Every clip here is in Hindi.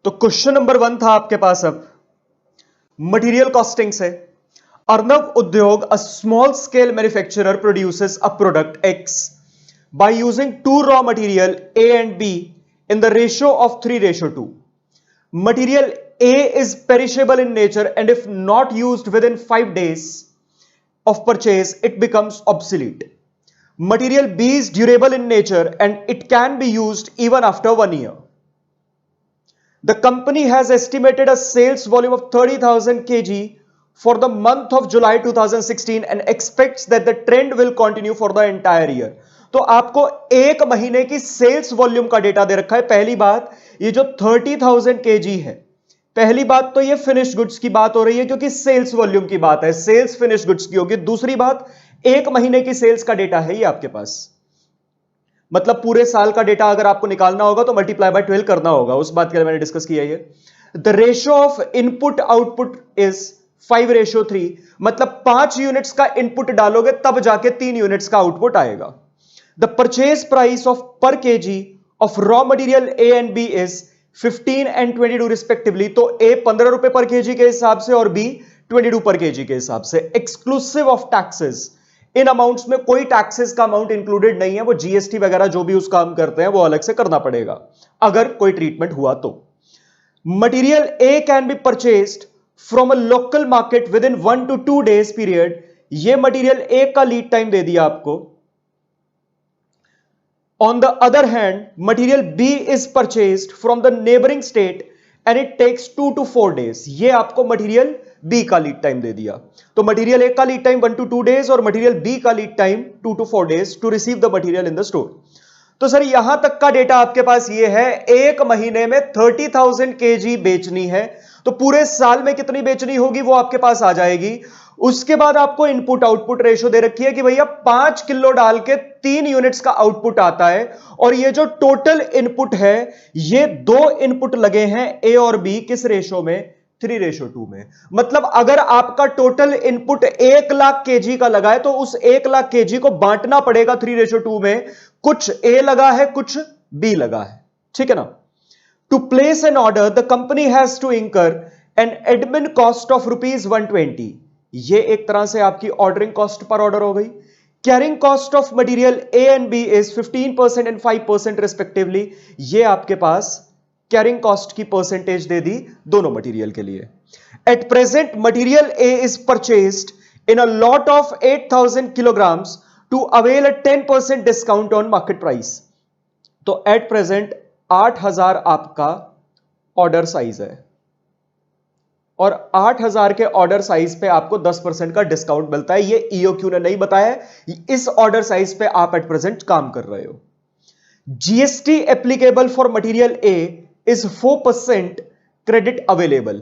तो क्वेश्चन नंबर 1 था आपके पास अब मटेरियल कॉस्टिंग से। अर्नव उद्योग, a small scale manufacturer produces a product X by using two raw material A and B in the ratio of 3:2. Material A is perishable in nature and if not used within 5 days of purchase, it becomes obsolete. Material B is durable in nature and it can be used even after 1 year. The company has estimated a sales volume of 30,000 kg for the month of July 2016 and expects that the trend will continue for the entire year. तो आपको एक महीने की सेल्स वॉल्यूम का डेटा दे रखा है। पहली बात, ये जो 30,000 kg है, पहली बात तो ये फिनिश गुड्स की बात हो रही है क्योंकि सेल्स वॉल्यूम की बात है, सेल्स फिनिश गुड्स की होगी। दूसरी बात, एक महीने की सेल्स का डेटा है ये आपके पास, मतलब पूरे साल का डेटा अगर आपको निकालना होगा तो मल्टीप्लाई बाय 12 करना होगा। उस बात के लिए मैंने डिस्कस किया है। The ratio of input output is 5:3, मतलब 5 यूनिट्स का इनपुट डालोगे तब जाके 3 यूनिट्स का आउटपुट आएगा। The purchase price of per KG of raw material A and B is 15 and 22 respectively. तो ए 15 रुपए पर केजी के हिसाब से और बी 22 पर केजी के हिसाब से, exclusive of taxes. In amounts में कोई टैक्सेस का अमाउंट इंक्लूडेड नहीं है, वो जीएसटी वगैरह जो भी उस काम करते हैं वो अलग से करना पड़ेगा अगर कोई ट्रीटमेंट हुआ तो। Material A can be purchased from a local market within 1 to 2 days period. ये मटेरियल ए का लीड टाइम दे दिया आपको। On the other hand, material B is purchased from the neighbouring state and it takes 2 to 4 days। ये आपको मटेरियल बी का लीड टाइम दे दिया। तो मटेरियल ए का लीड टाइम 1 to 2 days और मटेरियल बी का lead time 2 to 4 days to receive the material in the store. तो सर यहां तक का डेटा आपके पास ये है, एक महीने में 30,000 kg बेचनी है, तो पूरे साल में कितनी बेचनी होगी वो आपके पास आ जाएगी। उसके बाद आपको इनपुट आउटपुट रेशो दे रखी है कि भैया 5 किलो डाल के 3 यूनिट्स का आउटपुट आता है, और ये जो टोटल इनपुट है ये 2 इनपुट लगे हैं ए और बी, किस रेशो में? 3:2 में। मतलब अगर आपका टोटल इनपुट 1 लाख केजी का लगा है तो उस 1 लाख केजी को बांटना पड़ेगा 3:2 में। कुछ ए लगा है, कुछ बी लगा है, ठीक है ना। To place an order the company has to incur an admin cost of ₹120। ये एक तरह से आपकी ऑर्डरिंग कॉस्ट पर ऑर्डर हो गई। Carrying cost of material A and B is 15% and 5% respectively. ये आपके पास कैरिंग कॉस्ट की परसेंटेज दे दी दोनों मटेरियल के लिए। At present material A is purchased in a lot of 8,000 kilograms to avail a 10% discount on market price. तो एट प्रेजेंट 8,000 आपका ऑर्डर साइज है और 8,000 के ऑर्डर साइज पे आपको 10% का डिस्काउंट मिलता है। ये ईओक्यू ने नहीं बताया, इस ऑर्डर साइज पे आप एट प्रेजेंट काम कर रहे हो। GST applicable for material A is 4% credit available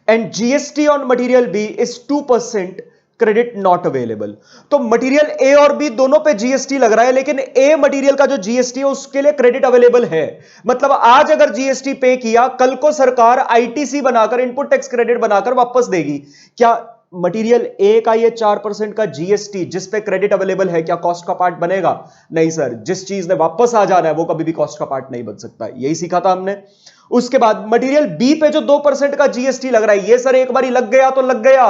and GST on material B is 2% credit not available। तो मटेरियल ए और बी दोनों पे जीएसटी लग रहा है, लेकिन ए मटेरियल का जो जीएसटी है उसके लिए क्रेडिट अवेलेबल है। मतलब आज अगर जीएसटी पे किया, कल को सरकार आईटीसी बनाकर, इनपुट टैक्स क्रेडिट बनाकर वापस देगी। क्या मटेरियल ए का ये 4% का जीएसटी जिस पे क्रेडिट अवेलेबल है, क्या कॉस्ट का पार्ट बनेगा? नहीं सर, जिस चीज ने वापस आ जाना है वो कभी भी कॉस्ट का पार्ट नहीं बन सकता। यही सीखा था हमने। उसके बाद मटेरियल बी पे जो 2% का जीएसटी लग रहा है, ये सर एक बारी लग गया तो लग गया।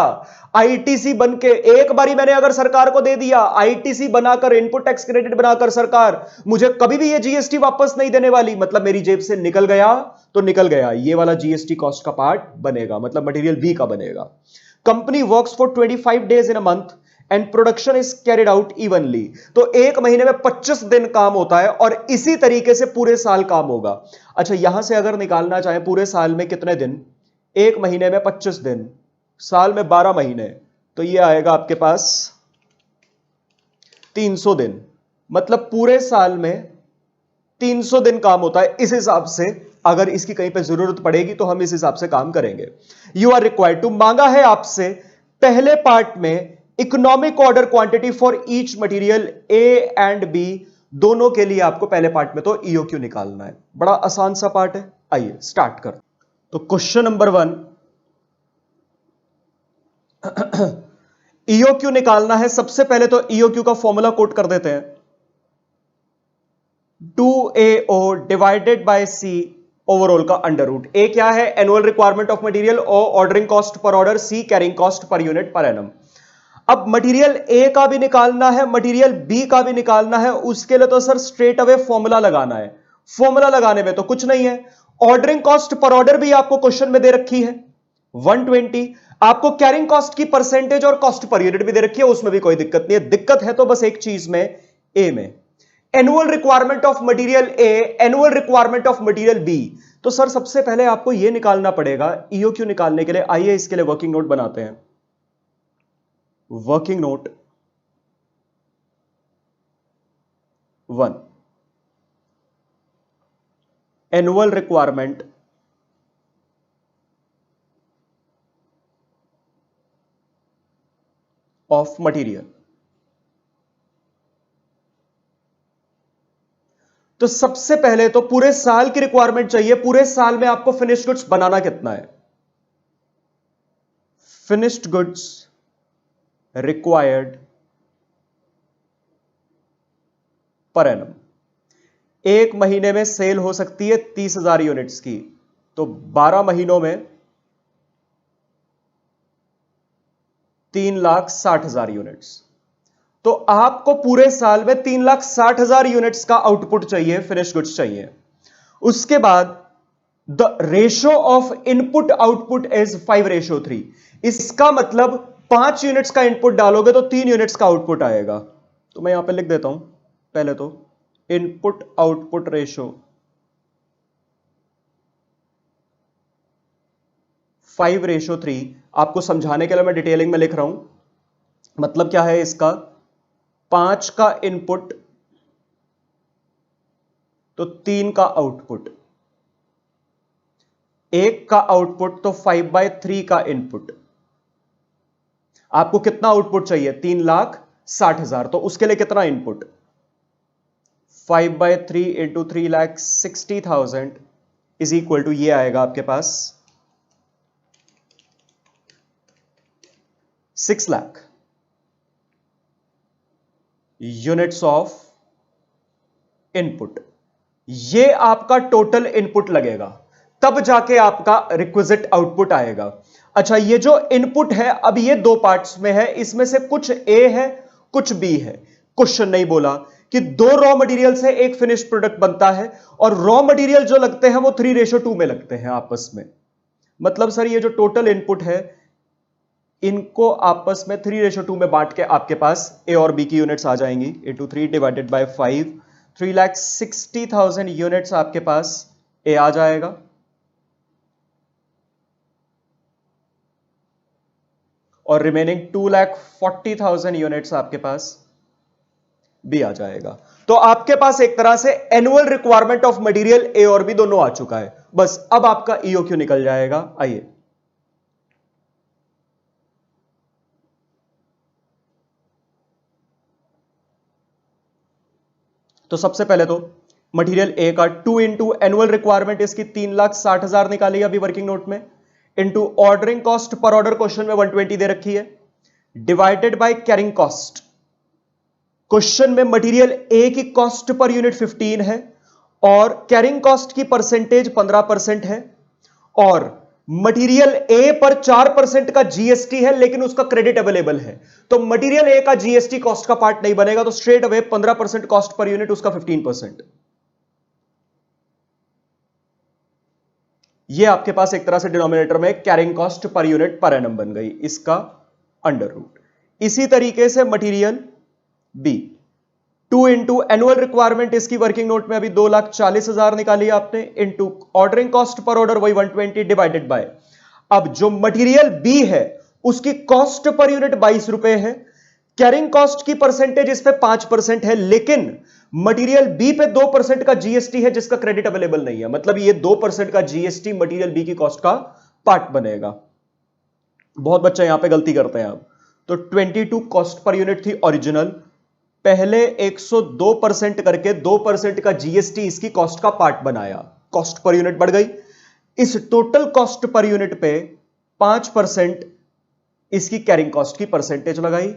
आईटीसी बन के एक बारी मैंने अगर सरकार को दे दिया, आईटीसी बनाकर, इनपुट टैक्स क्रेडिट बनाकर, सरकार मुझे कभी भी ये जीएसटी वापस नहीं देने वाली। मतलब मेरी जेब से निकल गया तो निकल गया, ये वाला जीएसटी कॉस्ट का पार्ट बनेगा, मतलब मटेरियल बी का बनेगा। Company works for 25 days in a month and production is carried out evenly. तो एक महीने में 25 दिन काम होता है और इसी तरीके से पूरे साल काम होगा। अच्छा, यहां से अगर निकालना चाहें पूरे साल में कितने दिन, एक महीने में 25 दिन, साल में 12 महीने, तो ये आएगा आपके पास 300 दिन। मतलब पूरे साल में 300 दिन काम होता है। इस हिसाब से अगर इसकी कहीं पे जरूरत पड़ेगी तो हम इस हिसाब से काम करेंगे। यू आर रिक्वायर्ड टू, मांगा है आपसे पहले पार्ट में economic order quantity for each material A and B, दोनों के लिए आपको पहले पार्ट में तो ईओक्यू निकालना है। बड़ा आसान सा पार्ट है, आइए स्टार्ट कर। तो क्वेश्चन नंबर 1, ईओक्यू निकालना है। सबसे पहले तो ईओक्यू का फॉर्मूला कोट कर देते हैं। 2AO divided by C overall का अंडर रूट। ए क्या है? एनुअल रिक्वायरमेंट ऑफ मटेरियल, और ordering cost per order, C carrying cost per unit per annum. अब मटेरियल ए का भी निकालना है, मटेरियल बी का भी निकालना है, उसके लिए तो सर स्ट्रेट अवे फॉर्मूला लगाना है। फॉर्मूला लगाने में तो कुछ नहीं है। ऑर्डरिंग कॉस्ट पर ऑर्डर भी आपको क्वेश्चन में दे रखी है 120, आपको कैरिंग कॉस्ट की परसेंटेज और कॉस्ट पर यूनिट भी दे रखी है, उसमें भी कोई दिक्कत नहीं है। दिक्कत है तो बस एक चीज में, ए में, annual requirement of material A, annual requirement of material B. तो सर सबसे पहले आपको यह निकालना पड़ेगा ईओक्यू निकालने के लिए। आइए इसके लिए वर्किंग नोट बनाते हैं। Working note 1, annual requirement of material. तो सबसे पहले तो पूरे साल की रिक्वायरमेंट चाहिए। पूरे साल में आपको फिनिश्ड गुड्स बनाना कितना है? Finished goods required per annum. एक महीने में सेल हो सकती है 30,000 यूनिट्स की, तो 12 महीनों में 3,60,000 यूनिट्स। तो आपको पूरे साल में 3,60,000 यूनिट्स का आउटपुट चाहिए, फिनिश गुड्स चाहिए। उसके बाद the ratio of input output is 5:3। इसका मतलब 5 यूनिट्स का इनपुट डालोगे तो 3 यूनिट्स का आउटपुट आएगा। तो मैं यहां पे लिख देता हूं, पहले तो इनपुट आउटपुट रेशो 5:3। आपको समझाने के लिए मैं डिटेलिंग में लिख रहा हूं। मतलब क्या है इसका? 5 का इनपुट तो 3 का आउटपुट, 1 का आउटपुट तो 5/3 का इनपुट। आपको कितना आउटपुट चाहिए? 3,60,000। तो उसके लिए कितना input? 5/3 into 3,60,000 is equal to, ये आएगा आपके पास 6 लाख यूनिट्स ऑफ इनपुट। ये आपका टोटल इनपुट लगेगा, तब जाके आपका रिक्विजिट आउटपुट आएगा। अच्छा, ये जो इनपुट है अब ये 2 पार्ट्स में है, इसमें से कुछ ए है कुछ बी है। क्वेश्चन नहीं बोला कि 2 रॉ मटेरियल से एक फिनिश्ड प्रोडक्ट बनता है, और रॉ मटेरियल जो लगते हैं वो 3:2 में लगते हैं आपस में। मतलब सर ये जो टोटल इनपुट है इनको आपस में 3:2 में बांट के आपके पास ए और बी की यूनिट्स आ जाएंगी। 8/3 डिवाइडेड बाय 5, 3,60,000 यूनिट्स आपके पास ए आ जाएगा, और रिमेनिंग 2,40,000 यूनिट्स आपके पास बी आ जाएगा। तो आपके पास एक तरह से एनुअल रिक्वायरमेंट ऑफ मटेरियल ए और बी दोनों आ चुका है। बस अब आपका ईओक्यू निकल जाएगा। आइए तो सबसे पहले तो मटेरियल ए का 2 इंटू एनुअल रिक्वायरमेंट इसकी 3,60,000 निकाली अभी वर्किंग नोट में, into ordering cost per order question में 120 दे रखी है, divided by carrying cost. Question में मटेरियल ए की कॉस्ट पर यूनिट 15 है और कैरिंग कॉस्ट की परसेंटेज 15% है, और मटेरियल ए पर 4% का जीएसटी है लेकिन उसका क्रेडिट अवेलेबल है। तो मटेरियल ए का जीएसटी कॉस्ट का पार्ट नहीं बनेगा, तो straight away 15% cost per unit, उसका 15%। ये आपके पास एक तरह से डिनोमिनेटर में carrying cost per unit per annum बन गई, इसका अंडर रूट। इसी तरीके से material B 2 into annual requirement इसकी वर्किंग नोट में अभी 2,40,000 निकाली आपने, into ordering cost per order वही 120 डिवाइडेड बाय, अब जो मटेरियल बी है उसकी कॉस्ट पर यूनिट 22 रुपए है, कैरिंग कॉस्ट की परसेंटेज इस पे 5% है, लेकिन मटेरियल बी पे 2% का जीएसटी है जिसका क्रेडिट अवेलेबल नहीं है। मतलब ये 2% का जीएसटी मटेरियल बी की कॉस्ट का पार्ट बनेगा। बहुत बच्चे यहां पे गलती करते हैं। अब तो 22 कॉस्ट पर यूनिट थी ओरिजिनल, पहले 102% करके 2% का जीएसटी इसकी कॉस्ट का पार्ट बनाया, कॉस्ट पर यूनिट बढ़ गई। इस टोटल कॉस्ट पर यूनिट पे 5% इसकी कैरिंग कॉस्ट की परसेंटेज लगाई।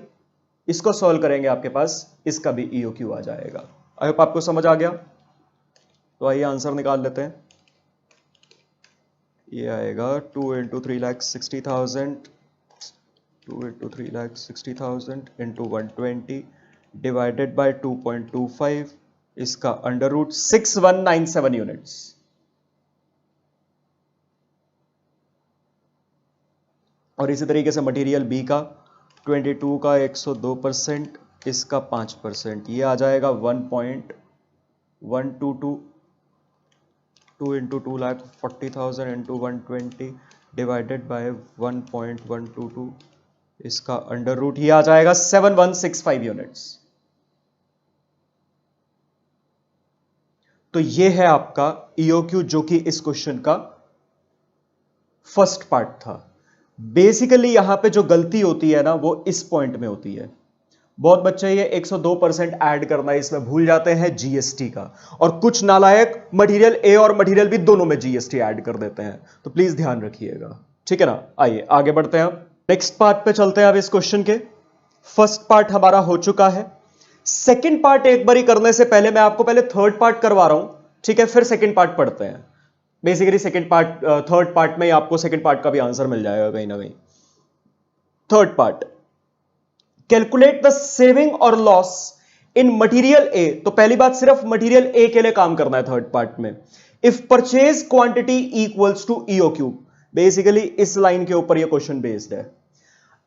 इसको सॉल्व करेंगे आपके पास इसका भी ईओक्यू आ जाएगा। आई होप आपको समझ आ गया। तो आइए आंसर निकाल लेते हैं। ये आएगा 2 into 3,60,000, 2 into 3,60,000 into 120 divided by 2.25, इसका अंडर रूट 6197 यूनिट्स। और इसी तरीके से मटेरियल बी का 22 का 102%, इसका 5%, ये आ जाएगा 1.122, 2 इंटू 2,40,000 इंटू 120 डिवाइडेड बाय 1.122, इसका अंडर रूट ये आ जाएगा 7165 यूनिट्स। तो ये है आपका ईओक्यू, जो कि इस क्वेश्चन का फर्स्ट पार्ट था। बेसिकली यहां पे जो गलती होती है ना, वो इस पॉइंट में होती है। बहुत बच्चे ये 102% ऐड करना है इसमें भूल जाते हैं जीएसटी का, और कुछ नालायक मटेरियल ए और मटेरियल बी दोनों में जीएसटी ऐड कर देते हैं, तो प्लीज ध्यान रखिएगा, ठीक है ना। आइए आगे बढ़ते हैं, नेक्स्ट पार्ट पे चलते हैं। अब इस क्वेश्चन के फर्स्ट पार्ट हमारा हो चुका है। सेकंड पार्ट एक बारी करने से पहले मैं आपको पहले थर्ड पार्ट करवा रहा हूं, ठीक है, फिर सेकंड पार्ट पढ़ते हैं। Basically second part, third part में आपको सेकंड पार्ट का भी आंसर मिल जाएगा कहीं ना कहीं। Third part, calculate the saving और लॉस इन मटेरियल ए। तो पहली बात, सिर्फ मटेरियल ए के लिए काम करना है थर्ड पार्ट में। If purchase quantity equals to EOQ, basically इस लाइन के ऊपर ये क्वेश्चन बेस्ड है।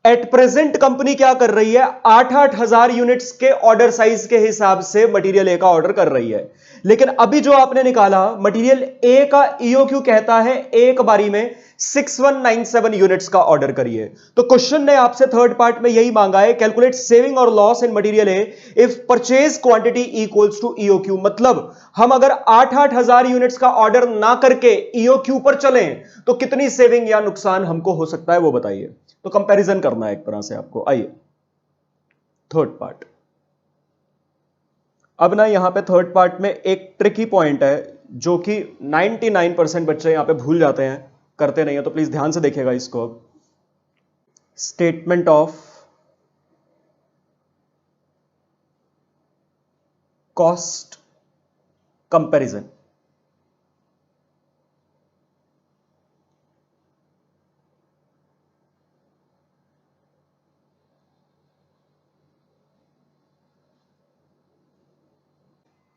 एट प्रेजेंट कंपनी क्या कर रही है, 8-8 हजार यूनिट्स के ऑर्डर साइज के हिसाब से मटेरियल ए का ऑर्डर कर रही है। लेकिन अभी जो आपने निकाला मटेरियल ए का ईओक्यू कहता है एक बारी में 6197 यूनिट्स का ऑर्डर करिए। तो क्वेश्चन ने आपसे थर्ड पार्ट में यही मांगा है, कैलकुलेट सेविंग और loss in material A if purchase quantity equals to EOQ. मतलब हम अगर 8-8 हजार यूनिट्स का ऑर्डर ना करके ईओक्यू पर चलें तो कितनी सेविंग या नुकसान हमको हो सकता है वो बताइए। तो कंपैरिजन करना है एक तरह से आपको। आइए थर्ड पार्ट। अब ना यहां पे थर्ड पार्ट में एक ट्रिकी पॉइंट है जो कि 99% बच्चे यहां पे भूल जाते हैं, करते नहीं है, तो प्लीज ध्यान से देखिएगा इसको। अब स्टेटमेंट ऑफ कॉस्ट कंपैरिजन।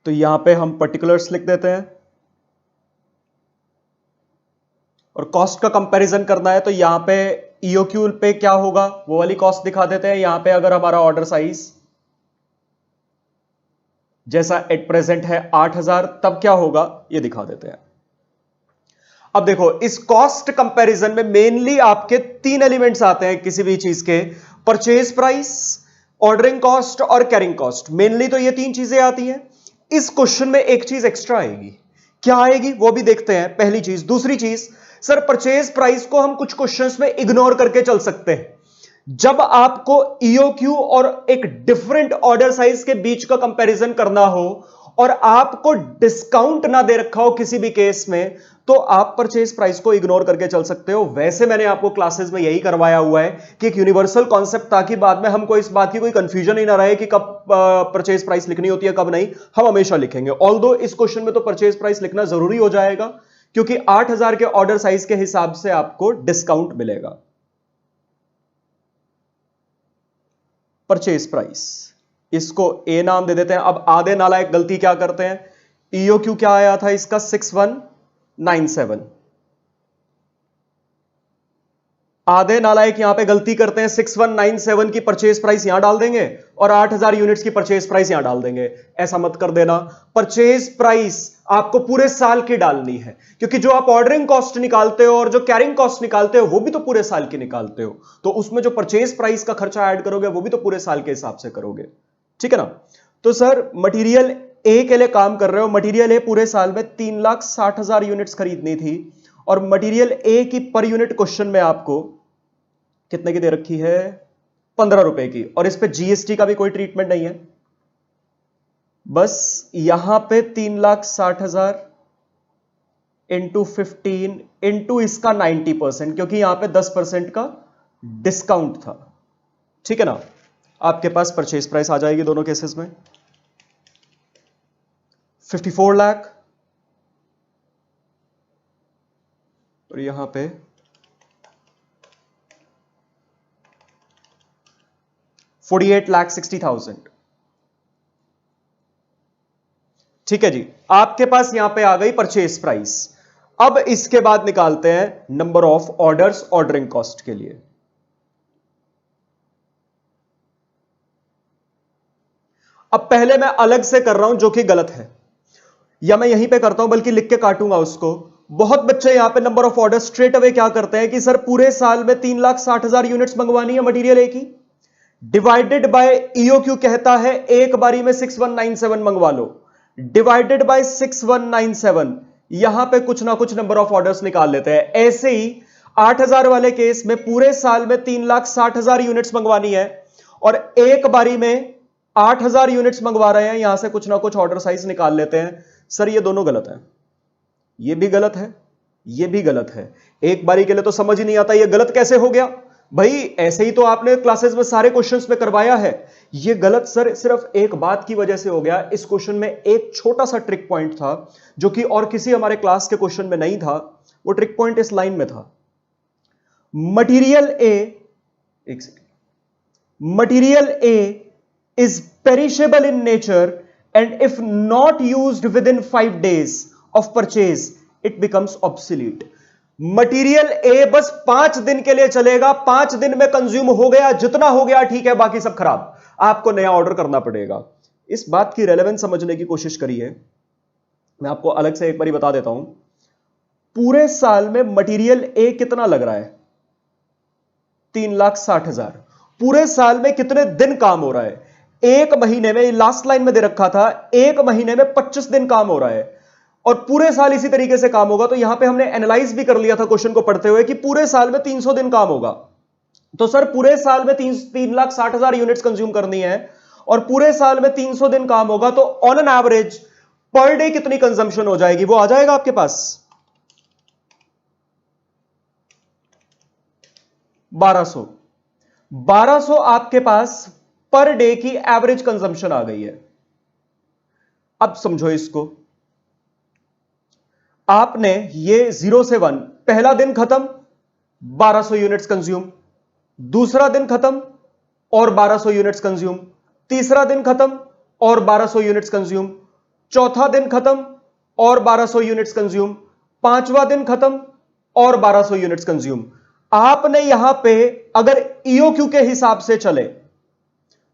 तो यहां पे हम पर्टिकुलर्स लिख देते हैं, और कॉस्ट का कंपैरिजन करना है तो यहां पे ईओक्यू पे क्या होगा वो वाली कॉस्ट दिखा देते हैं। यहां पे अगर हमारा ऑर्डर साइज जैसा एट प्रेजेंट है 8000, तब क्या होगा ये दिखा देते हैं। अब देखो इस कॉस्ट कंपैरिजन में मेनली आपके 3 एलिमेंट्स आते हैं किसी भी चीज के, परचेज प्राइस, ऑर्डरिंग कॉस्ट और कैरिंग कॉस्ट। मेनली तो ये 3 चीजें आती हैं। इस क्वेश्चन में एक चीज एक्स्ट्रा आएगी, क्या आएगी वो भी देखते हैं। पहली चीज। दूसरी चीज, सर परचेज प्राइस को हम कुछ क्वेश्चंस में इग्नोर करके चल सकते हैं। जब आपको ईओक्यू और एक डिफरेंट ऑर्डर साइज के बीच का कंपैरिजन करना हो और आपको डिस्काउंट ना दे रखा हो किसी भी केस में, तो आप परचेज प्राइस को इग्नोर करके चल सकते हो। वैसे मैंने आपको क्लासेस में यही करवाया हुआ है कि एक यूनिवर्सल कॉन्सेप्ट, ताकि बाद में हमको इस बात की कोई कंफ्यूजन ही ना रहे कि कब परचेज प्राइस लिखनी होती है कब नहीं, हम हमेशा लिखेंगे। ऑल्दो इस क्वेश्चन में तो परचेज प्राइस लिखना जरूरी हो जाएगा क्योंकि 8000 के ऑर्डर साइज के हिसाब से आपको डिस्काउंट मिलेगा। परचेज प्राइस, इसको ए नाम दे देते हैं। अब आधे नालायक गलती क्या करते हैं, ईओक्यू क्या आया था इसका 6197, आधे नालायक यहां पे गलती करते हैं, 6197 की परचेज प्राइस यहां डाल देंगे और 8000 यूनिट्स की परचेज प्राइस यहां डाल देंगे। ऐसा मत कर देना। परचेज प्राइस आपको पूरे साल की डालनी है, क्योंकि जो आप ऑर्डरिंग कॉस्ट निकालते हो और जो कैरिंग कॉस्ट निकालते हो वो भी तो पूरे साल की निकालते हो, तो उसमें जो परचेज प्राइस का खर्चा ऐड करोगे वो भी तो पूरे साल के हिसाब से करोगे, ठीक है ना। तो सर मटेरियल ए के लिए काम कर रहे हो, मटेरियल ए पूरे साल में 3,60,000 यूनिट्स खरीदनी थी और मटेरियल ए की पर यूनिट क्वेश्चन में आपको कितने की दे रखी है, 15 रुपए की, और इस पे जीएसटी का भी कोई ट्रीटमेंट नहीं है। बस यहां पे 3,60,000 इंटू 15 इंटू इसका 90%, क्योंकि यहां पे 10% का डिस्काउंट था, ठीक है ना। आपके पास परचेज प्राइस आ जाएगी दोनों केसेस में 54 लाख। और यहां पे 48,60,000। ठीक है जी, आपके पास यहां पे आ गई परचेज प्राइस। अब इसके बाद निकालते हैं number of orders ordering cost के लिए। अब पहले मैं अलग से कर रहा हूं जो कि गलत है, या मैं यहीं पे करता हूं बल्कि लिख के काटूंगा उसको। बहुत बच्चे यहां पे number of order straight away क्या करते हैं कि सर पूरे साल में 3,60,000 यूनिट्स मंगवानी है मटेरियल ए की, डिवाइडेड बाय ईओक्यू कहता है एक बारी में 6197 मंगवा लो, डिवाइडेड बाय 6197, यहां पे कुछ ना कुछ नंबर ऑफ ऑर्डर्स निकाल लेते हैं। ऐसे ही 8,000 वाले केस में पूरे साल में 3,60,000 यूनिट्स मंगवानी है और एक बारी में 8,000 यूनिट्स मंगवा रहे हैं, यहां से कुछ ना कुछ ऑर्डर साइज निकाल लेते हैं। सर ये दोनों गलत है, ये भी गलत है, ये भी गलत है। एक बारी के लिए तो समझ ही नहीं आता ये गलत कैसे हो गया भाई, ऐसे ही तो आपने क्लासेस में सारे क्वेश्चंस में करवाया है। ये गलत सर सिर्फ एक बात की वजह से हो गया, इस क्वेश्चन में एक छोटा सा ट्रिक पॉइंट था जो कि और किसी हमारे क्लास के क्वेश्चन में नहीं था। वो ट्रिक पॉइंट इस लाइन में था, material A is perishable in nature and if not used within 5 days of purchase it becomes obsolete। Material A बस 5 दिन के लिए चलेगा, 5 दिन में कंज्यूम हो गया, जितना हो गया ठीक है, बाकी सब खराब, आपको नया ऑर्डर करना पड़ेगा। इस बात की रेलेवेंस समझने की कोशिश करिए। मैं आपको अलग से एक बार बता देता हूं, पूरे साल में मटेरियल ए कितना लग रहा है, 3,60,000। पूरे साल में कितने दिन काम हो रहा है, एक महीने में, लास्ट लाइन में दे रखा था, एक महीने में 25 दिन काम हो रहा है और पूरे साल इसी तरीके से काम होगा। तो यहां पे हमने एनालाइज भी कर लिया था क्वेश्चन को पढ़ते हुए कि पूरे साल में 300 दिन काम होगा। तो सर पूरे साल में 3,60,000 यूनिट्स कंज्यूम करनी है और पूरे साल में 300 दिन काम होगा, तो on an average per day कितनी कंजम्पशन हो जाएगी, वो आ जाएगा आपके पास 1200 आपके पास पर डे की एवरेज कंजम्पशन आ गई है। अब समझो इसको, आपने ये 0 से 1, पहला दिन खत्म 1200 यूनिट्स कंज्यूम, दूसरा दिन खत्म और 1200 यूनिट्स कंज्यूम, तीसरा दिन खत्म और 1200 यूनिट्स कंज्यूम, चौथा दिन खत्म और 1200 यूनिट्स कंज्यूम, पांचवा दिन खत्म और 1200 यूनिट्स कंज्यूम। आपने यहां पे अगर ईओक्यू के हिसाब से चले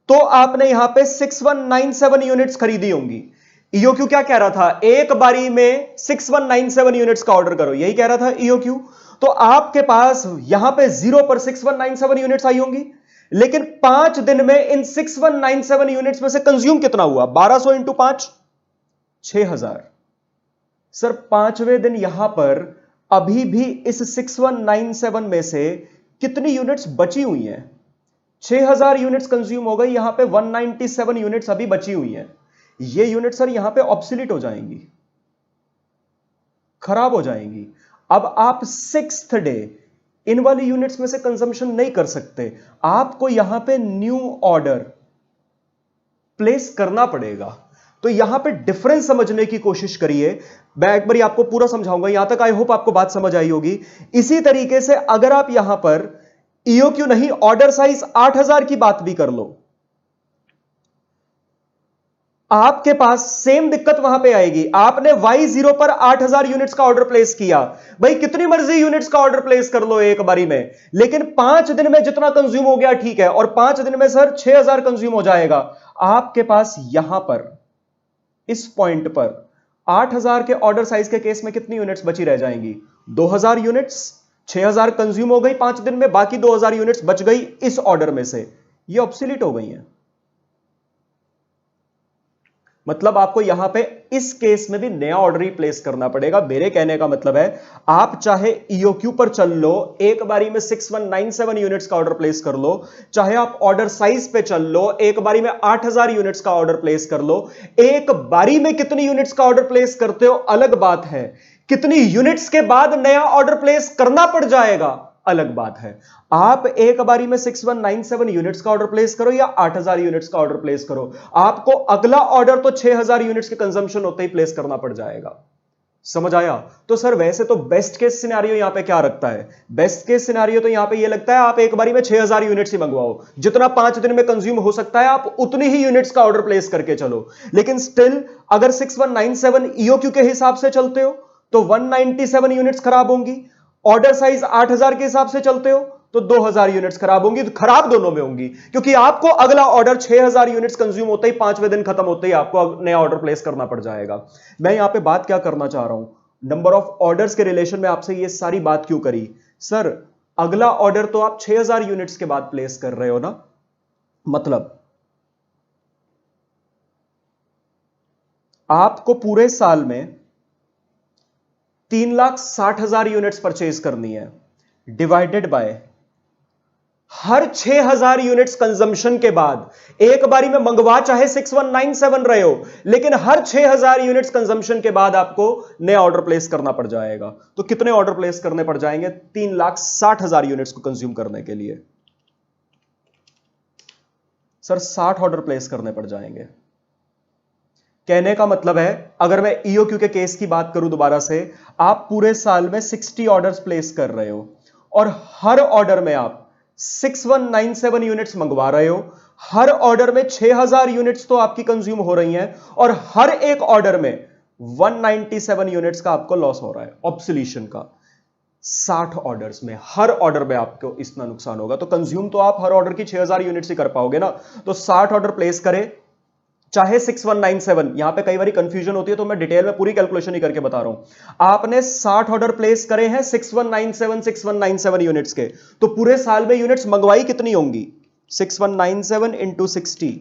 तो आपने यहां पे 6197 यूनिट्स खरीदी होंगी। ईओक्यू क्या कह रहा था, एक बारी में 6197 यूनिट्स का ऑर्डर करो, यही कह रहा था ईओक्यू। तो आपके पास यहां पे 0 पर 6197 यूनिट्स आई होंगी, लेकिन 5 दिन में इन 6197 यूनिट्स में से कंज्यूम कितना हुआ, 1200 इंटू 5, 6000। सर पांचवें दिन यहां पर अभी भी इस 6197 में से कितनी यूनिट्स बची हुई हैं, 6000 यूनिट्स कंज्यूम हो गई, यहां पे 197 यूनिट्स अभी बची हुई हैं। ये यूनिट सर यहां पे ऑब्सोलीट हो जाएंगी, खराब हो जाएंगी। अब आप 6th डे इन वाली यूनिट्स में से कंजम्पशन नहीं कर सकते, आपको यहां पे न्यू ऑर्डर प्लेस करना पड़ेगा। तो यहां पे डिफरेंस समझने की कोशिश करिए, मैं एक बार आपको पूरा समझाऊंगा, यहां तक आई होप आपको बात समझ आई होगी। इसी तरीके से अगर आप यहां पर ईओक्यू नहीं, ऑर्डर साइज 8,000 की बात भी कर लो, आपके पास सेम दिक्कत वहां पे आएगी। आपने Y0 पर 8,000 यूनिट्स का ऑर्डर प्लेस किया, भाई कितनी मर्जी यूनिट्स का ऑर्डर प्लेस कर लो एक बारी में, लेकिन 5 दिन में जितना कंज्यूम हो गया ठीक है, और 5 दिन में सर 6,000 कंज्यूम हो जाएगा। आपके पास यहां पर इस पॉइंट पर 8,000 के ऑर्डर साइज के केस में कितनी यूनिट्स बची रह जाएंगी, 2,000 यूनिट्स। 6,000 कंज्यूम हो गई 5 दिन में, बाकी 2,000 यूनिट्स बच गई इस ऑर्डर में से, ये ऑब्सोलीट हो गई हैं। मतलब आपको यहां पे इस केस में भी नया ऑर्डर ही प्लेस करना पड़ेगा। मेरे कहने का मतलब है, आप चाहे ईओक्यू पर चल लो, एक बारी में 6197 यूनिट्स का ऑर्डर प्लेस कर लो, चाहे आप ऑर्डर साइज पे चल लो, एक बारी में 8,000 यूनिट्स का ऑर्डर प्लेस कर लो। एक बारी में कितनी यूनिट्स का ऑर्डर प्लेस करते हो अलग बात है, कितनी यूनिट्स के बाद नया ऑर्डर प्लेस करना पड़ जाएगा अलग बात है। आप एक बारी में 6197 यूनिट्स का ऑर्डर प्लेस करो या 8,000 यूनिट्स का ऑर्डर प्लेस करो, आपको अगला ऑर्डर तो 6,000 यूनिट्स के कंजम्पशन होते ही प्लेस करना पड़ जाएगा। समझ आया? तो सर वैसे तो बेस्ट केस सिनेरियो यहां पे क्या रखता है? बेस्ट केस सिनेरियो तो यहां पे ये लगता है आप एक बारी में 6000 यूनिट्स ही मंगवाओ, जितना 5 दिन में कंज्यूम हो सकता है आप उतनी ही यूनिट्स का ऑर्डर प्लेस करके चलो। लेकिन स्टिल अगर 6197 ईओक्यू के हिसाब से चलते हो तो 197 यूनिट्स खराब होंगी, ऑर्डर साइज 8000 के हिसाब से चलते हो तो 2000 यूनिट्स खराब होंगी। तो खराब दोनों में होंगी, क्योंकि आपको अगला ऑर्डर 6000 यूनिट्स कंज्यूम होते ही 5वें दिन खत्म होते ही आपको नया ऑर्डर प्लेस करना पड़ जाएगा। मैं यहां पे बात क्या करना चाह रहा हूं, नंबर ऑफ ऑर्डर्स के रिलेशन में आपसे ये सारी बात क्यों करी? सर अगला ऑर्डर तो आप 6000 यूनिट्स के बाद प्लेस कर रहे हो ना, मतलब आपको पूरे साल में 3,60,000 यूनिट्स परचेज करनी है, divided by her 6000 units consumption के बाद, एक बारी में मंगवा चाहे 6197 रहे हो, लेकिन हर 6000 यूनिट्स कंजम्पशन के बाद आपको नया ऑर्डर प्लेस करना पड़ जाएगा। तो कितने ऑर्डर प्लेस करने पड़ जाएंगे? 3,60,000 यूनिट्स को कंज्यूम करने के लिए सर 60 ऑर्डर प्लेस करने पड़ जाएंगे। कहने का मतलब है, अगर मैं ईओक्यू के केस की बात करूं दोबारा से, आप पूरे साल में 60 ऑर्डर्स प्लेस कर रहे हो और हर ऑर्डर में आप 6197 यूनिट्स मंगवा रहे हो, हर ऑर्डर में 6000 यूनिट्स तो आपकी कंज्यूम हो रही हैं और हर एक ऑर्डर में 197 यूनिट्स का आपको लॉस हो रहा है ऑब्सोल्यूशन का। 60 ऑर्डर्स में हर ऑर्डर में आपको इतना नुकसान होगा, तो कंज्यूम तो आप हर ऑर्डर की 6000 यूनिट्स ही कर पाओगे ना। तो 60 ऑर्डर प्लेस करें चाहे 6197, यहां पे कई बार कंफ्यूजन होती है तो मैं डिटेल में पूरी कैलकुलेशन ही करके बता रहा हूं। आपने 60 ऑर्डर प्लेस करे हैं 6197 यूनिट्स के, तो पूरे साल में यूनिट्स मंगवाई कितनी होंगी? 6197 इंटू 60,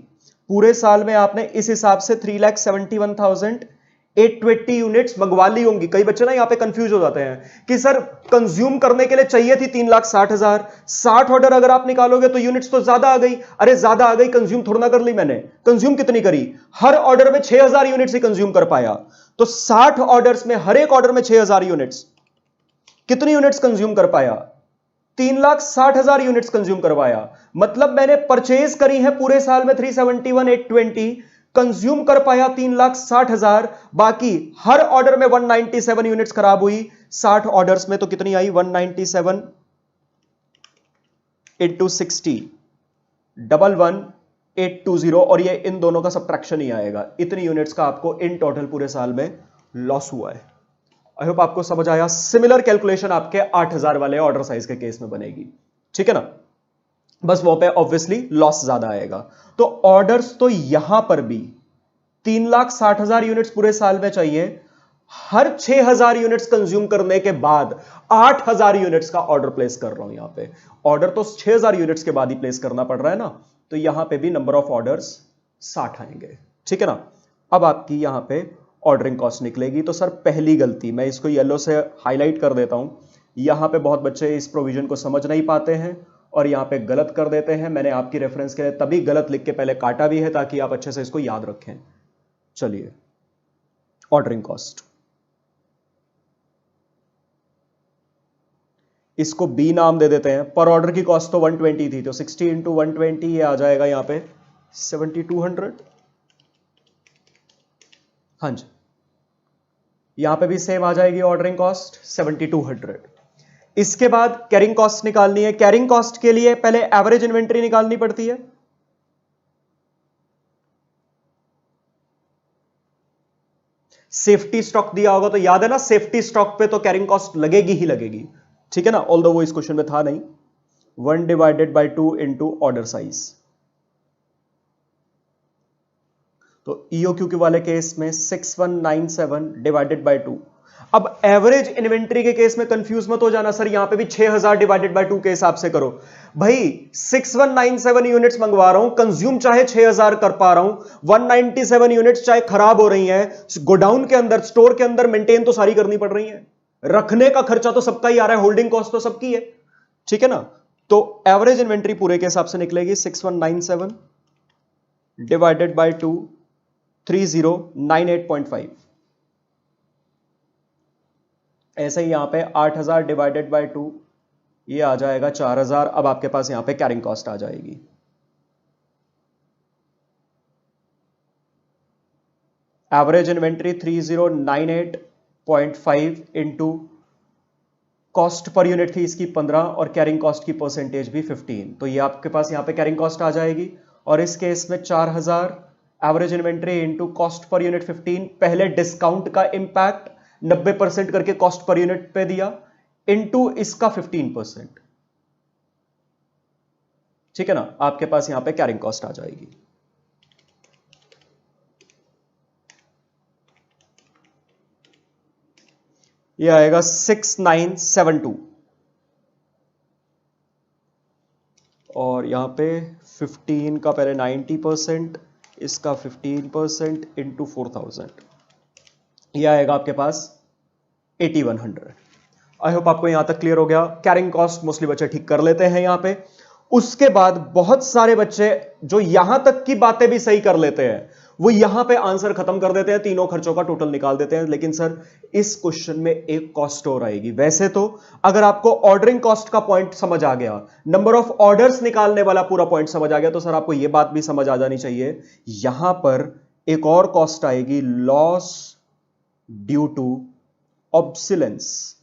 पूरे साल में आपने इस हिसाब से 3,71,820 यूनिट्स मंगवा ली होंगी। कई बच्चे ना यहां पे कंफ्यूज हो जाते हैं कि सर कंज्यूम करने के लिए चाहिए थी 3,60,000, 60 ऑर्डर अगर आप निकालोगे तो यूनिट्स तो ज्यादा आ गई। अरे ज्यादा आ गई, कंज्यूम थोड़ा ना कर ली मैंने, कंज्यूम कितनी करी? हर ऑर्डर में 6000 यूनिट्स ही कंज्यूम कर पाया। तो 60 ऑर्डर्स में हर एक ऑर्डर में 6000 यूनिट्स, कितनी यूनिट्स कंज्यूम कर पाया? 3,60,000 यूनिट्स कंज्यूम करवाया। मतलब मैंने परचेज करी है पूरे साल में 371,820, कंज्यूम कर पाया 3,60,000, बाकी हर ऑर्डर में 197 यूनिट्स खराब हुई। 60 ऑर्डर्स में तो कितनी आई? 197 इंटू 60 11,820, और ये इन दोनों का सब्ट्रैक्शन ही आएगा। इतनी यूनिट्स का आपको इन टोटल पूरे साल में लॉस हुआ है। आई होप आपको समझ आया। सिमिलर कैलकुलेशन आपके 8000 वाले ऑर्डर साइज के केस में बनेगी, ठीक है ना? बस वो पे ऑब्वियसली लॉस ज्यादा आएगा। तो ऑर्डर्स तो यहां पर भी 3,60,000 यूनिट्स पूरे साल में चाहिए, हर 6000 यूनिट्स कंज्यूम करने के बाद 8000 यूनिट्स का ऑर्डर प्लेस कर रहा हूं। यहां पे ऑर्डर तो 6000 यूनिट्स के बाद ही प्लेस करना पड़ रहा है ना, तो यहां पे भी नंबर ऑफ ऑर्डर्स 60 आएंगे, ठीक है ना? अब आपकी यहां पे ऑर्डरिंग कॉस्ट निकलेगी। तो सर पहली गलती, मैं इसको येलो से हाईलाइट कर देता हूं, यहां पे बहुत बच्चे इस प्रोविजन को समझ नहीं पाते हैं और यहां पे गलत कर देते हैं। मैंने आपकी रेफरेंस के लिए तभी गलत लिख के पहले काटा भी है ताकि आप अच्छे से इसको याद रखें। चलिए, ऑर्डरिंग कॉस्ट, इसको बी नाम दे देते हैं। पर ऑर्डर की कॉस्ट तो 120 थी, तो 60 इंटू 120 ये आ जाएगा यहां पे 7200। हाँ जी, यहां पे भी सेम आ जाएगी ऑर्डरिंग कॉस्ट 7200। इसके बाद कैरिंग कॉस्ट निकालनी है। कैरिंग कॉस्ट के लिए पहले एवरेज इन्वेंट्री निकालनी पड़ती है। सेफ्टी स्टॉक दिया होगा तो याद है ना, सेफ्टी स्टॉक पे तो कैरिंग कॉस्ट लगेगी ही लगेगी, ठीक है ना? ऑल्दो वो इस क्वेश्चन में था नहीं। 1 divided by 2 into order size. तो ईओक्यू के वाले केस में 6197 डिवाइडेड बाई 2। अब एवरेज इन्वेंट्री के केस में कंफ्यूज मत हो जाना, सर यहां पे भी 6000 डिवाइडेड बाई 2 के हिसाब से करो। भाई 6197 यूनिट्स मंगवा रहा हूं, कंज्यूम चाहे 6000 कर पा रहा हूं, 197 यूनिट्स चाहे खराब हो रही हैं, गोडाउन के अंदर, स्टोर के अंदर मेंटेन तो सारी करनी पड़ रही है, रखने का खर्चा तो सबका ही आ रहा है, होल्डिंग कॉस्ट तो सबकी है, ठीक है ना? तो एवरेज इन्वेंट्री पूरे के हिसाब से निकलेगी 6197 डिवाइडेड बाई 2, 3098.5। ऐसे ही यहां पे 8000 डिवाइडेड बाई 2 ये आ जाएगा 4000। अब आपके पास यहां पे कैरिंग कॉस्ट आ जाएगी। Average inventory 3098 0.5 into cost per unit थी इसकी 15 और कैरिंग कॉस्ट की परसेंटेज भी 15, तो ये आपके पास यहां पे कैरिंग कॉस्ट आ जाएगी। और इस केस में 4000 average inventory into cost per unit 15, पहले डिस्काउंट का इंपैक्ट 90% करके कॉस्ट पर यूनिट पे दिया, इंटू इसका 15%। ठीक है ना, आपके पास यहां पे कैरिंग कॉस्ट आ जाएगी। ये आएगा 6972 और यहां पे 15 का पहले 90%, इसका 15% इंटू 4000, ये आएगा आपके पास 8100। आई होप आपको यहां तक क्लियर हो गया। कैरिंग कॉस्ट मोस्टली बच्चे ठीक कर लेते हैं यहां पे। उसके बाद बहुत सारे बच्चे जो यहां तक की बातें भी सही कर लेते हैं, वो यहां पे आंसर खत्म कर देते हैं, तीनों खर्चों का टोटल निकाल देते हैं। लेकिन सर इस क्वेश्चन में एक कॉस्ट और आएगी। वैसे तो अगर आपको ऑर्डरिंग कॉस्ट का पॉइंट समझ आ गया, नंबर ऑफ ऑर्डर्स निकालने वाला पूरा पॉइंट समझ आ गया, तो सर आपको यह बात भी समझ आ जानी चाहिए, यहां पर एक और कॉस्ट आएगी, लॉस ड्यू टू ऑब्सिलेंस।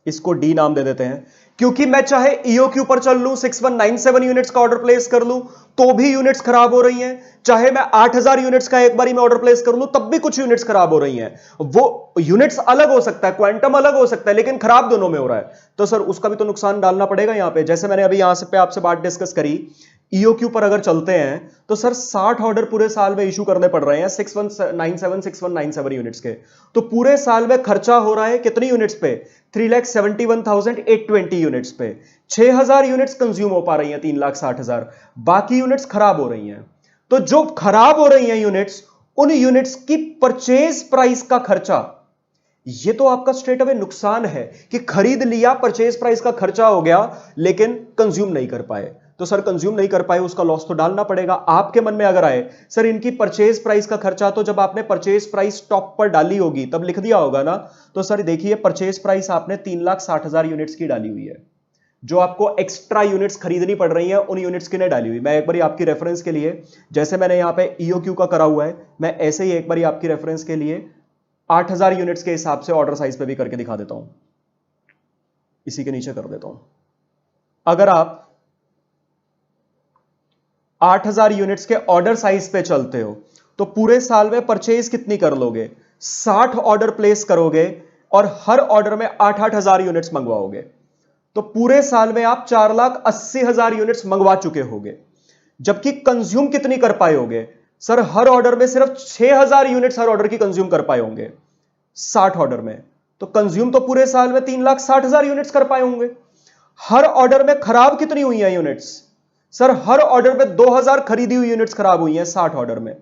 इसको डी नाम दे देते हैं, क्योंकि मैं चाहे ईओक्यू पर चल लूं, 6197 यूनिट्स का ऑर्डर प्लेस कर लूं तो भी यूनिट्स खराब हो रही हैं, चाहे मैं 8000 यूनिट्स का एक बारी में ऑर्डर प्लेस कर लूं तब भी कुछ यूनिट्स खराब हो रही हैं। वो यूनिट्स अलग हो सकता है, क्वांटम अलग हो सकता है, लेकिन खराब दोनों में हो रहा है, तो सर उसका भी तो नुकसान डालना पड़ेगा यहां पे। जैसे मैंने अभी यहां से पे आपसे बात डिस्कस करी, ईओक्यू पर अगर चलते हैं तो सर 60 ऑर्डर पूरे साल में इशू करने पड़ रहे हैं 6197 यूनिट्स के, तो पूरे साल में खर्चा हो रहा है कितनी यूनिट्स पे, 3,71,820 यूनिट्स पे। 6000 यूनिट्स कंज्यूम हो पा रही हैं, 3,60,000, बाकी यूनिट्स खराब हो रही हैं। तो जो खराब हो रही हैं यूनिट्स, उन यूनिट्स की परचेज प्राइस का खर्चा, ये तो आपका स्ट्रेट अवे नुकसान है कि खरीद लिया, परचेज प्राइस का खर्चा हो गया, लेकिन कंज्यूम नहीं कर पाए। तो सर कंज्यूम नहीं कर पाए, उसका लॉस तो डालना पड़ेगा। आपके मन में अगर आए सर इनकी परचेज प्राइस का खर्चा, तो जब आपने परचेज प्राइस टॉप पर डाली होगी तब लिख दिया होगा ना। तो सर देखिए परचेज प्राइस आपने 3,60,000 यूनिट्स की डाली हुई है, जो आपको एक्स्ट्रा यूनिट्स खरीदनी पड़ रही हैं उन यूनिट्स की नहीं डाली हुई। मैं एक बार आपकी रेफरेंस के लिए, जैसे मैंने यहां पे ईओक्यू का करा हुआ है, मैं ऐसे ही एक बार आपकी रेफरेंस के लिए 8000 यूनिट्स के हिसाब से ऑर्डर साइज पे भी करके दिखा देता हूं, इसी के नीचे कर देता हूं। अगर आप 8000 यूनिट्स के ऑर्डर साइज पे चलते हो तो पूरे साल में परचेज कितनी कर लोगे, 60 ऑर्डर प्लेस करोगे और हर ऑर्डर में 8-8 हजार यूनिट्स मंगवाओगे, तो पूरे साल में आप 4,80,000 यूनिट्स मंगवा चुके होगे। जबकि कंज्यूम कितनी कर पाए होगे, सर हर ऑर्डर में सिर्फ 6,000 यूनिट्स हर ऑर्डर की कंज्यूम कर पाए होंगे 60 ऑर्डर में, तो कंज्यूम तो पूरे साल में 3,60,000 यूनिट्स कर पाए होंगे। हर ऑर्डर में खराब कितनी हुई हैं यूनिट्स, सर हर ऑर्डर में 2,000 खरीदी हुई यूनिट्स खराब हुई हैं 60 ऑर्डर में,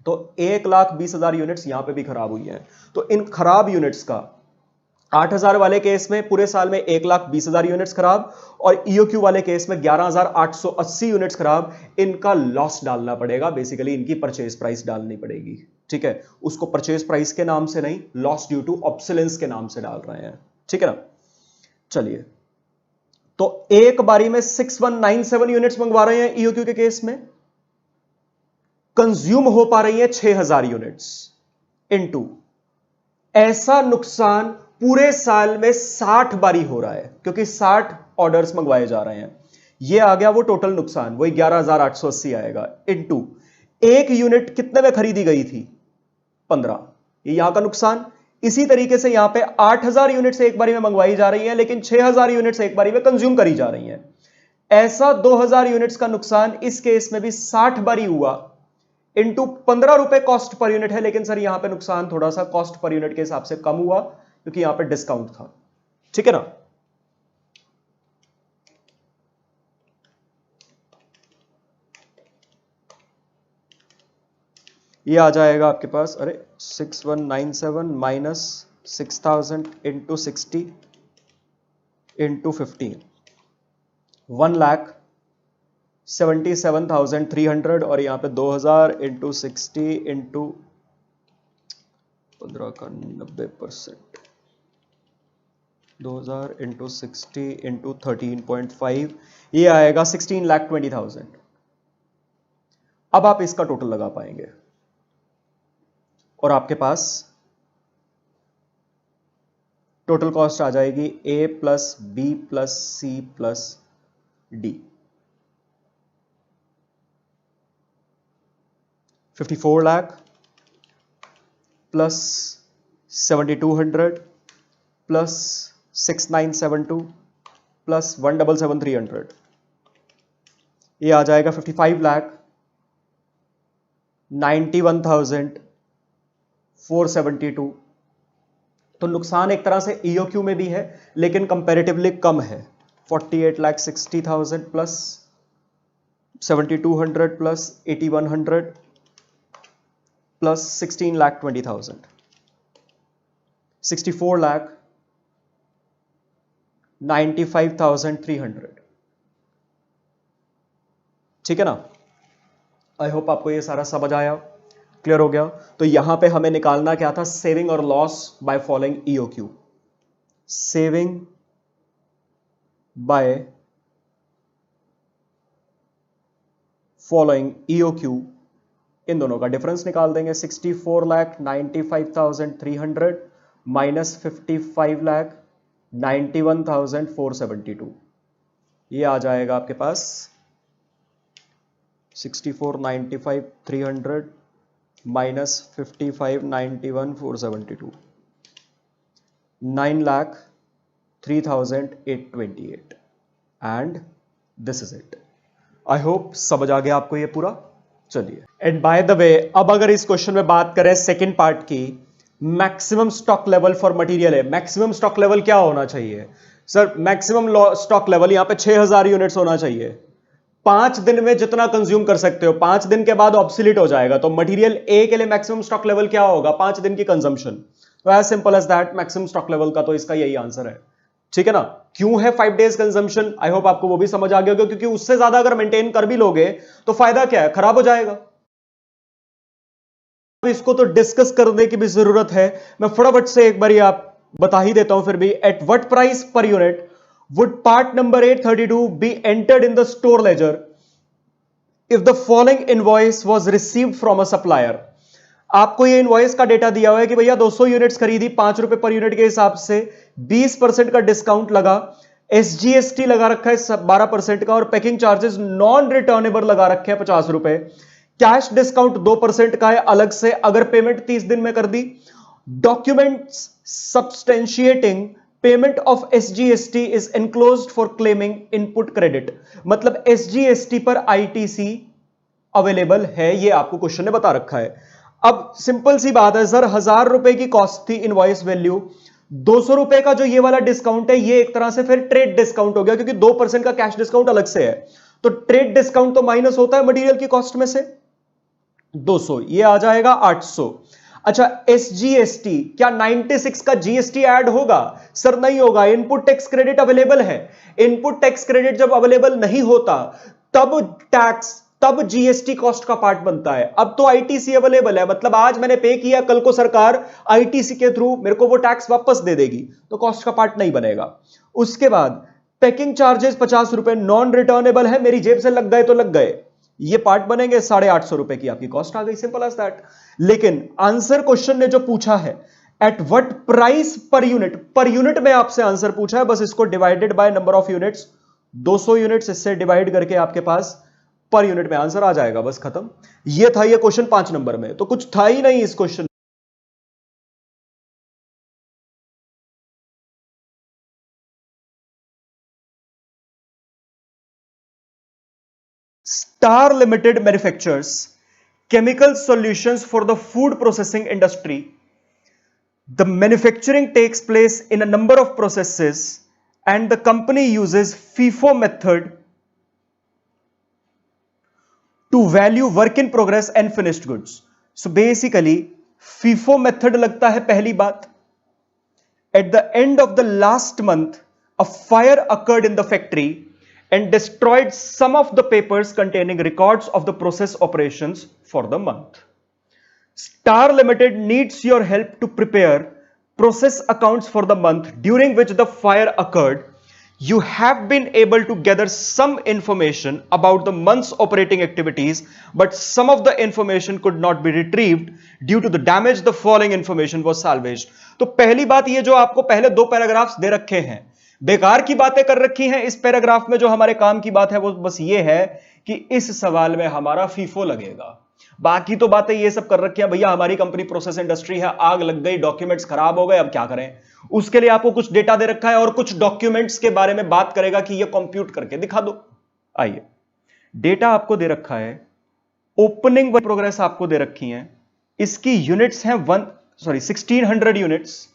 तो 1,20,000 यूनिट्स यहां पे भी खराब हुई हैं। तो इन खराब यूनिट्स का 8,000 वाले केस में पूरे साल में 1,20,000 यूनिट्स खराब, और ईओक्यू वाले केस में 11,880 यूनिट्स खराब, इनका लॉस डालना पड़ेगा। बेसिकली इनकी परचेज प्राइस डालनी पड़ेगी, ठीक है। उसको परचेज प्राइस के नाम से नहीं, लॉस ड्यू टू ऑब्सोलेंस के नाम से डाल रहे हैं, ठीक है ना। चलिए, तो एक बारी में 6197 यूनिट्स मंगवा रहे हैं ईओक्यू के केस में, कंज्यूम हो पा रही है 6,000 यूनिट्स, इनटू ऐसा नुकसान पूरे साल में 60 बारी हो रहा है, क्योंकि 60 ऑर्डर्स मंगवाए जा रहे हैं। ये आ गया वो टोटल नुकसान, वही 11,880 आएगा, इनटू एक यूनिट कितने में खरीदी गई थी, 15, ये यहां का नुकसान। इसी तरीके से यहां पे 8,000 यूनिट्स एक बारी में मंगवाई जा रही है, लेकिन 6,000 यूनिट्स एक बारी में कंज्यूम करी जा रही हैं। ऐसा 2,000 यूनिट्स का नुकसान इस केस में भी 60 बारी हुआ, इंटू 15 रुपए कॉस्ट पर यूनिट है, लेकिन सर यहां पे नुकसान थोड़ा सा कॉस्ट पर यूनिट के हिसाब से कम हुआ, क्योंकि यहां पे डिस्काउंट था, ठीक है ना। ये आ जाएगा आपके पास, अरे 6197 माइनस 6,000 इंटू 60 इंटू 15, 1,77,300, और यहां पे 2,000 इंटू 60 इंटू 15 का 90%, 2000 इंटू 60 इंटू 13.5, ये आएगा 16,20,000। अब आप इसका टोटल लगा पाएंगे और आपके पास टोटल कॉस्ट आ जाएगी A plus B plus C plus D, 54 lakh plus 7200 plus 6972 plus 177,300, ये आ जाएगा 55 लाख 91,472। तो नुकसान एक तरह से ईओक्यू में भी है लेकिन कंपैरेटिवली कम है। 48,60,000 प्लस 7,200 प्लस 8,100 प्लस 16,20,000, 64,95,300। ठीक है ना? आई होप आपको ये सारा समझ आया, क्लियर हो गया। तो यहां पे हमें निकालना क्या था, सेविंग और loss by following EOQ. Saving by following EOQ, इन दोनों का डिफरेंस निकाल देंगे। 64,95,300 माइनस 55,91,472, ये आ जाएगा आपके पास 64,95,300 minus 55,91,472, 9,03,828 and this is it. I hope समझ आ गया आपको ये पूरा। चलिए, एंड बाय द वे, अब अगर इस क्वेश्चन में बात करें सेकंड पार्ट की, maximum stock level for material है। मैक्सिमम स्टॉक लेवल क्या होना चाहिए सर? मैक्सिमम स्टॉक लेवल यहां पे 6000 यूनिट्स होना चाहिए। 5 दिन में जितना कंज्यूम कर सकते हो, 5 दिन के बाद ऑब्सोलीट हो जाएगा। तो मटेरियल ए के लिए मैक्सिमम स्टॉक लेवल क्या होगा? 5 दिन की कंजम्पशन। तो as simple as that, maximum stock level का तो इसका यही आंसर है। ठीक है ना? क्यों है 5 डेज कंजम्पशन? आई होप आपको वो भी समझ आ गया होगा, क्योंकि उससे ज्यादा अगर मेंटेन कर भी लोगे तो फायदा क्या है? खराब हो जाएगा। इसको तो डिस्कस करने की भी जरूरत है, मैं फटाफट से एक बार आप बता ही देता हूं फिर भी। At what price per unit would part number 832 be entered in the store ledger if the following invoice was received from a supplier? आपको ये इनवॉइस का डेटा दिया हुआ है कि भैया 200 यूनिट्स खरीदी, 5 रुपए पर यूनिट के हिसाब से 20% का डिस्काउंट लगा, एसजीएसटी लगा रखा है 12% का, और पैकिंग चार्जेस नॉन रिटर्नेबल लगा रखे हैं 50 रुपए। कैश डिस्काउंट 2% का है अलग से अगर पेमेंट 30 दिन में कर दी। Documents substantiating payment of SGST is enclosed for claiming input credit. मतलब एसजीएसटी पर आईटीसी अवेलेबल है, ये आपको क्वेश्चन ने बता रखा है। अब सिंपल सी बात है सर, 1000 रुपए की कॉस्ट थी इनवॉइस वैल्यू, 200 रुपए का जो ये वाला डिस्काउंट है ये एक तरह से फिर ट्रेड डिस्काउंट हो गया, क्योंकि 2% का कैश डिस्काउंट अलग से है। तो ट्रेड डिस्काउंट तो माइनस होता है मटेरियल की कॉस्ट में से 200, ये आ जाएगा 800। अच्छा, एसजीएसटी, क्या 96 का जीएसटी ऐड होगा? सर नहीं होगा, इनपुट टैक्स क्रेडिट अवेलेबल है। इनपुट टैक्स क्रेडिट जब अवेलेबल नहीं होता तब टैक्स, तब जीएसटी कॉस्ट का पार्ट बनता है। अब तो आईटीसी अवेलेबल है, मतलब आज मैंने पे किया, कल को सरकार आईटीसी के थ्रू मेरे को वो टैक्स वापस दे देगी, तो कॉस्ट का पार्ट नहीं बनेगा। उसके बाद पैकिंग चार्जेस 50 रुपए नॉन रिटर्नेबल है, मेरी जेब से लग गए तो लग गए, ये पार्ट बनेंगे, 850 रुपए की आपकी कॉस्ट आ गई, सिंपल एज दैट। लेकिन आंसर क्वेश्चन ने जो पूछा है एट व्हाट प्राइस पर यूनिट, पर यूनिट में आपसे आंसर पूछा है, बस इसको divided by number of units, 200 units इससे डिवाइड करके आपके पास पर यूनिट में आंसर आ जाएगा, बस खत्म। ये था ये क्वेश्चन 5 नंबर में, तो कुछ था ही नहीं इस question. Star Limited manufactures chemical solutions for the food processing industry. The manufacturing takes place in a number of processes and the company uses FIFO method to value work in progress and finished goods. So basically FIFO method लगता है पहली बात। At the end of the last month, a fire occurred in the factory and destroyed some of the papers containing records of the process operations for the month. Star Limited needs your help to prepare process accounts for the month during which the fire occurred, you have been able to gather some information about the month's operating activities, but some of the information could not be retrieved due to the damage. The following information was salvaged. तो पहली बात, ये जो आपको पहले दो पैराग्राफ्स दे रखे हैं, बेकार की बातें कर रखी हैं। इस पैराग्राफ में जो हमारे काम की बात है वो बस ये है कि इस सवाल में हमारा फीफो लगेगा। बाकी तो बातें ये सब कर रखी हैं, भैया हमारी कंपनी प्रोसेस इंडस्ट्री है, आग लग गई, डॉक्यूमेंट्स खराब हो गए, अब क्या करें। उसके लिए आपको कुछ डेटा दे रखा है और कुछ डॉक्यूमेंट्स के बारे में बात करेगा कि ये कंप्यूट करके दिखा दो। आइए, डेटा आपको दे रखा है, ओपनिंग प्रोग्रेस आपको दे रखी है, इसकी यूनिट्स हैं 1600 यूनिट्स,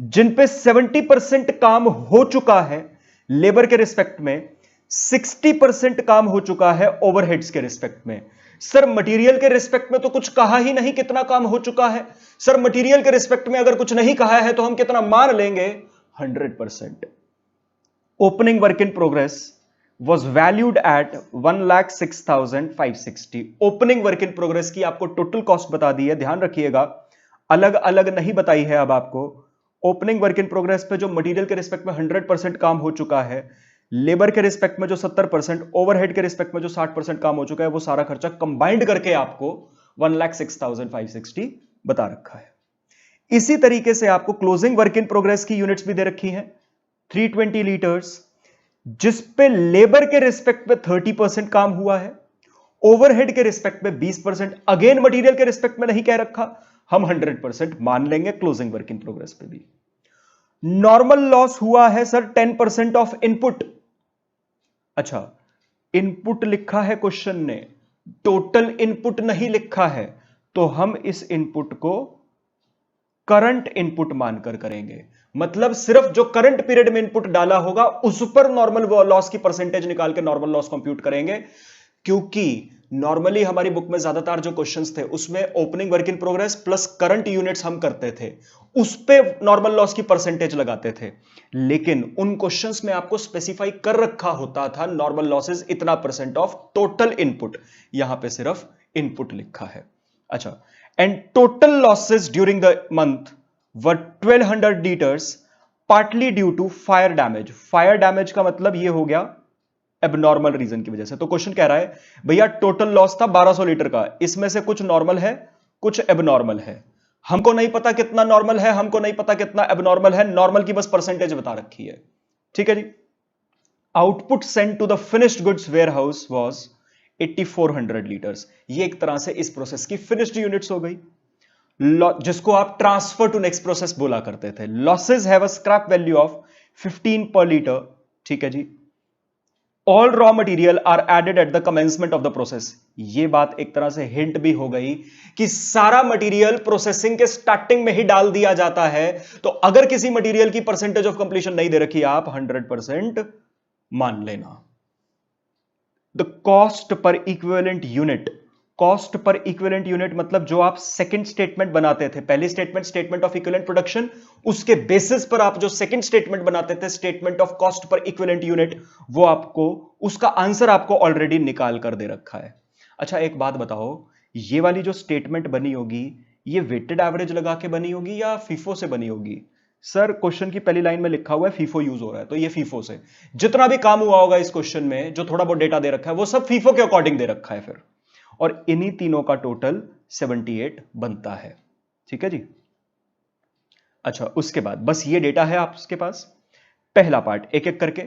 जिन पे 70% काम हो चुका है लेबर के रिस्पेक्ट में, 60% काम हो चुका है ओवरहेड्स के रिस्पेक्ट में। सर मटेरियल के रिस्पेक्ट में तो कुछ कहा ही नहीं कितना काम हो चुका है। सर मटेरियल के रिस्पेक्ट में अगर कुछ नहीं कहा है तो हम कितना मान लेंगे? 100%। Opening work in progress was valued at 1,06,560। Opening work in progress की आपको टोटल कॉस्ट बता दी है, ध्यान रखिएगा, अलग अलग नहीं बताई है। अब आपको ओपनिंग वर्क इन प्रोग्रेस पे जो मटेरियल के रिस्पेक्ट में 100% काम हो चुका है, लेबर के रिस्पेक्ट में जो 70%, ओवरहेड के रिस्पेक्ट में जो 60% काम हो चुका है, वो सारा खर्चा कंबाइंड करके आपको 1,06,560 बता रखा है। इसी तरीके से आपको क्लोजिंग वर्क इन प्रोग्रेस की यूनिट्स भी दे रखी हैं, 320 लीटर्स, जिस पे लेबर के रिस्पेक्ट में 30% काम हुआ है, ओवरहेड के रिस्पेक्ट में 20%, अगेन मटेरियल के रिस्पेक्ट में नहीं कह रखा, हम 100% मान लेंगे क्लोजिंग वर्क इन प्रोग्रेस पे भी। नॉर्मल लॉस हुआ है सर 10% ऑफ इनपुट। अच्छा, इनपुट लिखा है क्वेश्चन ने, टोटल इनपुट नहीं लिखा है, तो हम इस इनपुट को करंट इनपुट मानकर करेंगे। मतलब सिर्फ जो करंट पीरियड में इनपुट डाला होगा उस पर नॉर्मल लॉस की परसेंटेज निकाल के नॉर्मल लॉस कंप्यूट करेंगे। क्योंकि नॉर्मली हमारी बुक में ज्यादातर जो क्वेश्चंस थे उसमें opening work in progress plus current units हम करते थे, उस पे नॉर्मल लॉस की परसेंटेज लगाते थे, लेकिन उन क्वेश्चंस में आपको स्पेसिफाई कर रखा होता था नॉर्मल लॉसेस इतना % ऑफ टोटल इनपुट, यहां पे सिर्फ इनपुट लिखा है। अच्छा, and total losses during the month were 1200 litres partly due to fire damage. Fire damage का मतलब ये हो गया एबनॉर्मल रीजन की वजह से। तो क्वेश्चन कह रहा है भैया टोटल लॉस था 1200 लीटर का, इसमें से कुछ नॉर्मल है कुछ एबनॉर्मल है, हमको नहीं पता कितना नॉर्मल है, हमको नहीं पता कितना एबनॉर्मल है, नॉर्मल की बस परसेंटेज बता रखी है। ठीक है जी। Output sent to the finished goods warehouse was 8400 liters. ये एक तरह से इस प्रोसेस की फिनिश्ड यूनिट्स हो गई, जिसको आप ट्रांसफर टू नेक्स्ट प्रोसेस बोला करते थे। Losses have a scrap value of 15 per liter. ठीक है जी। All raw material are added at the commencement of the process. ये बात एक तरह से हिंट भी हो गई कि सारा मटेरियल प्रोसेसिंग के स्टार्टिंग में ही डाल दिया जाता है, तो अगर किसी मटेरियल की परसेंटेज ऑफ कंप्लीशन नहीं दे रखी, आप 100% मान लेना। The cost per equivalent unit, cost per equivalent unit मतलब जो आप सेकंड स्टेटमेंट बनाते थे, पहली statement statement of equivalent production, उसके बेसिस पर आप जो सेकंड स्टेटमेंट बनाते थे statement of cost per equivalent unit, वो आपको उसका आंसर आपको ऑलरेडी निकाल कर दे रखा है। अच्छा एक बात बताओ, ये वाली जो स्टेटमेंट बनी होगी ये वेटेड एवरेज लगा के बनी होगी या फीफो से बनी होगी? सर क्वेश्चन की पहली लाइन में लिखा हुआ है फीफो यूज हो रहा है, तो ये फीफो से जितना भी काम हुआ होगा इस क्वेश्चन में, जो थोड़ा बहुत डेटा दे रखा है वो सब फीफो के अकॉर्डिंग दे रखा है फिर, और इन्हीं तीनों का टोटल 78 बनता है। ठीक है जी। अच्छा उसके बाद बस ये डेटा है आपके पास। पहला पार्ट एक एक करके,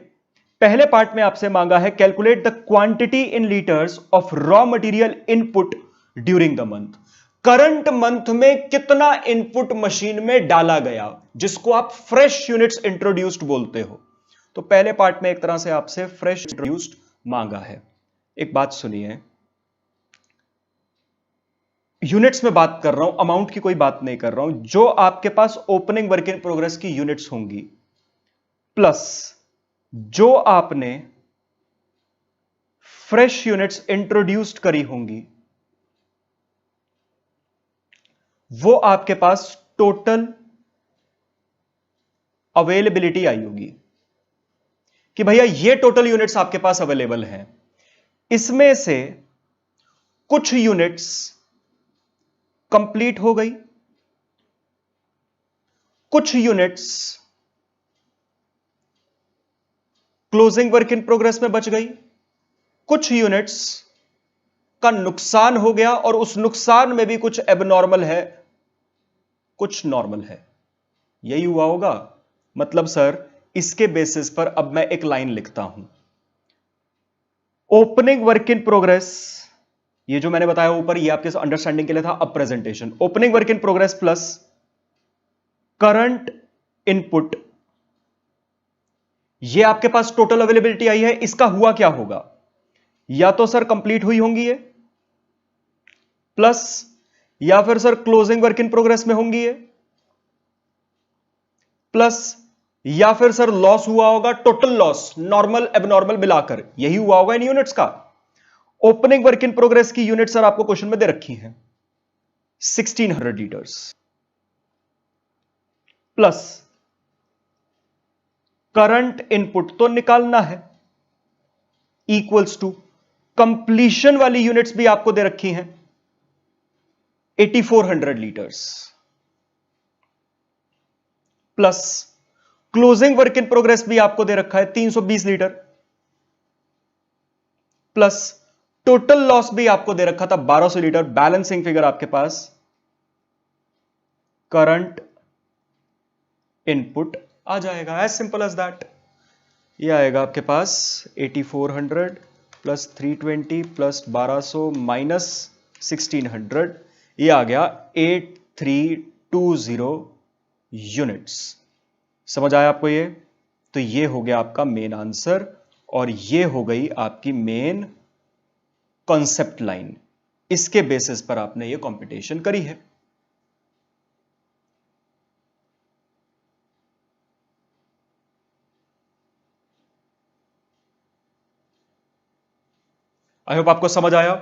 पहले पार्ट में आपसे मांगा है calculate the quantity in litres of raw material input during the month. Current month में कितना इनपुट मशीन में डाला गया, जिसको आप फ्रेश यूनिट्स इंट्रोड्यूस्ड बोलते हो। तो पहले पार्ट में एक तरह से आपसे फ्रेश इंट्रोड्यूस्ड मांगा है। एक बात सुनिए, यूनिट्स में बात कर रहा हूं, अमाउंट की कोई बात नहीं कर रहा हूं। जो आपके पास ओपनिंग वर्क इन प्रोग्रेस की यूनिट्स होंगी प्लस जो आपने फ्रेश यूनिट्स इंट्रोड्यूस्ड करी होंगी, वो आपके पास टोटल अवेलेबिलिटी आई होगी कि भैया ये टोटल यूनिट्स आपके पास अवेलेबल हैं। इसमें से कुछ यूनिट्स कंप्लीट हो गई, कुछ units closing work in progress में बच गई, कुछ यूनिट्स का नुकसान हो गया और उस नुकसान में भी कुछ एबनॉर्मल है, कुछ नॉर्मल है। यही हुआ होगा। मतलब सर इसके बेसिस पर अब मैं एक लाइन लिखता हूं, ओपनिंग वर्क इन प्रोग्रेस, ये जो मैंने बताया ऊपर ये आपके अंडरस्टैंडिंग के लिए था, अब presentation, opening work in progress plus current input, ये आपके पास टोटल अवेलेबिलिटी आई है। इसका हुआ क्या होगा, या तो सर कंप्लीट हुई होंगी ये, प्लस या फिर sir closing work in progress में होंगी ये, प्लस या फिर सर लॉस हुआ होगा, टोटल लॉस नॉर्मल एबनॉर्मल मिलाकर, यही हुआ होगा इन यूनिट्स का। ओपनिंग वर्क इन प्रोग्रेस की यूनिट सर आपको क्वेश्चन में दे रखी है 1600 लीटर्स, प्लस करंट इनपुट तो निकालना है, इक्वल्स टू कंप्लीशन वाली यूनिट्स भी आपको दे रखी हैं 8400 litres, plus closing work in progress भी आपको दे रखा है 320 लीटर, प्लस टोटल लॉस भी आपको दे रखा था 1200 लीटर। बैलेंसिंग फिगर आपके पास करंट इनपुट आ जाएगा, एज सिंपल एज दैट। ये आएगा आपके पास 8400 प्लस 320 प्लस 1200 माइनस 1600, ये आ गया 8320 यूनिट्स। समझ आया आपको ये? तो ये हो गया आपका मेन आंसर और ये हो गई आपकी मेन कॉन्सेप्ट लाइन। इसके बेसिस पर आपने ये कंपटीशन करी है। आई होप आपको समझ आया।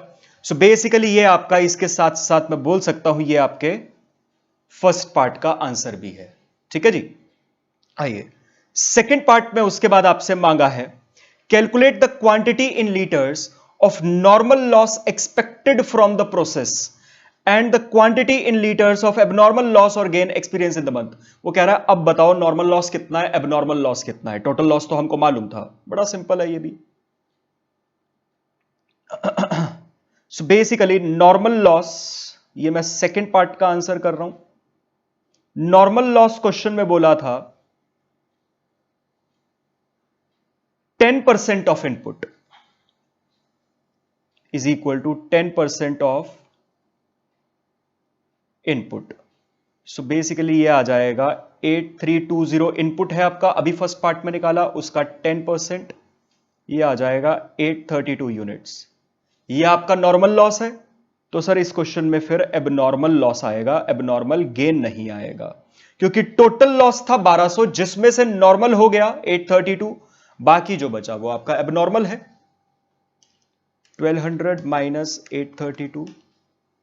सो बेसिकली ये आपका, इसके साथ साथ मैं बोल सकता हूं ये आपके फर्स्ट पार्ट का आंसर भी है। ठीक है जी। आइए सेकेंड पार्ट में उसके बाद आपसे मांगा है calculate the quantity in litres of normal loss expected from the process and the quantity in liters of abnormal loss or gain experienced in the month। वो कह रहा है अब बताओ नॉर्मल लॉस कितना है, एबनॉर्मल लॉस कितना है। टोटल लॉस तो हमको मालूम था, बड़ा सिंपल है ये भी। सो बेसिकली नॉर्मल लॉस, ये मैं सेकेंड पार्ट का आंसर कर रहा हूं। नॉर्मल लॉस क्वेश्चन में बोला था 10% of input is equal to 10% of input। so basically ये आ जाएगा 8320 इनपुट है आपका, अभी फर्स्ट पार्ट में निकाला, उसका 10%, ये आ जाएगा 832 यूनिट्स। ये आपका नॉर्मल लॉस है, तो सर इस क्वेश्चन में फिर एबनॉर्मल लॉस आएगा, एबनॉर्मल गेन नहीं आएगा, क्योंकि टोटल लॉस था 1200 जिसमें से नॉर्मल हो गया 832, बाकी जो बचा वो आपका एबनॉर्मल है। 1200 माइनस 832,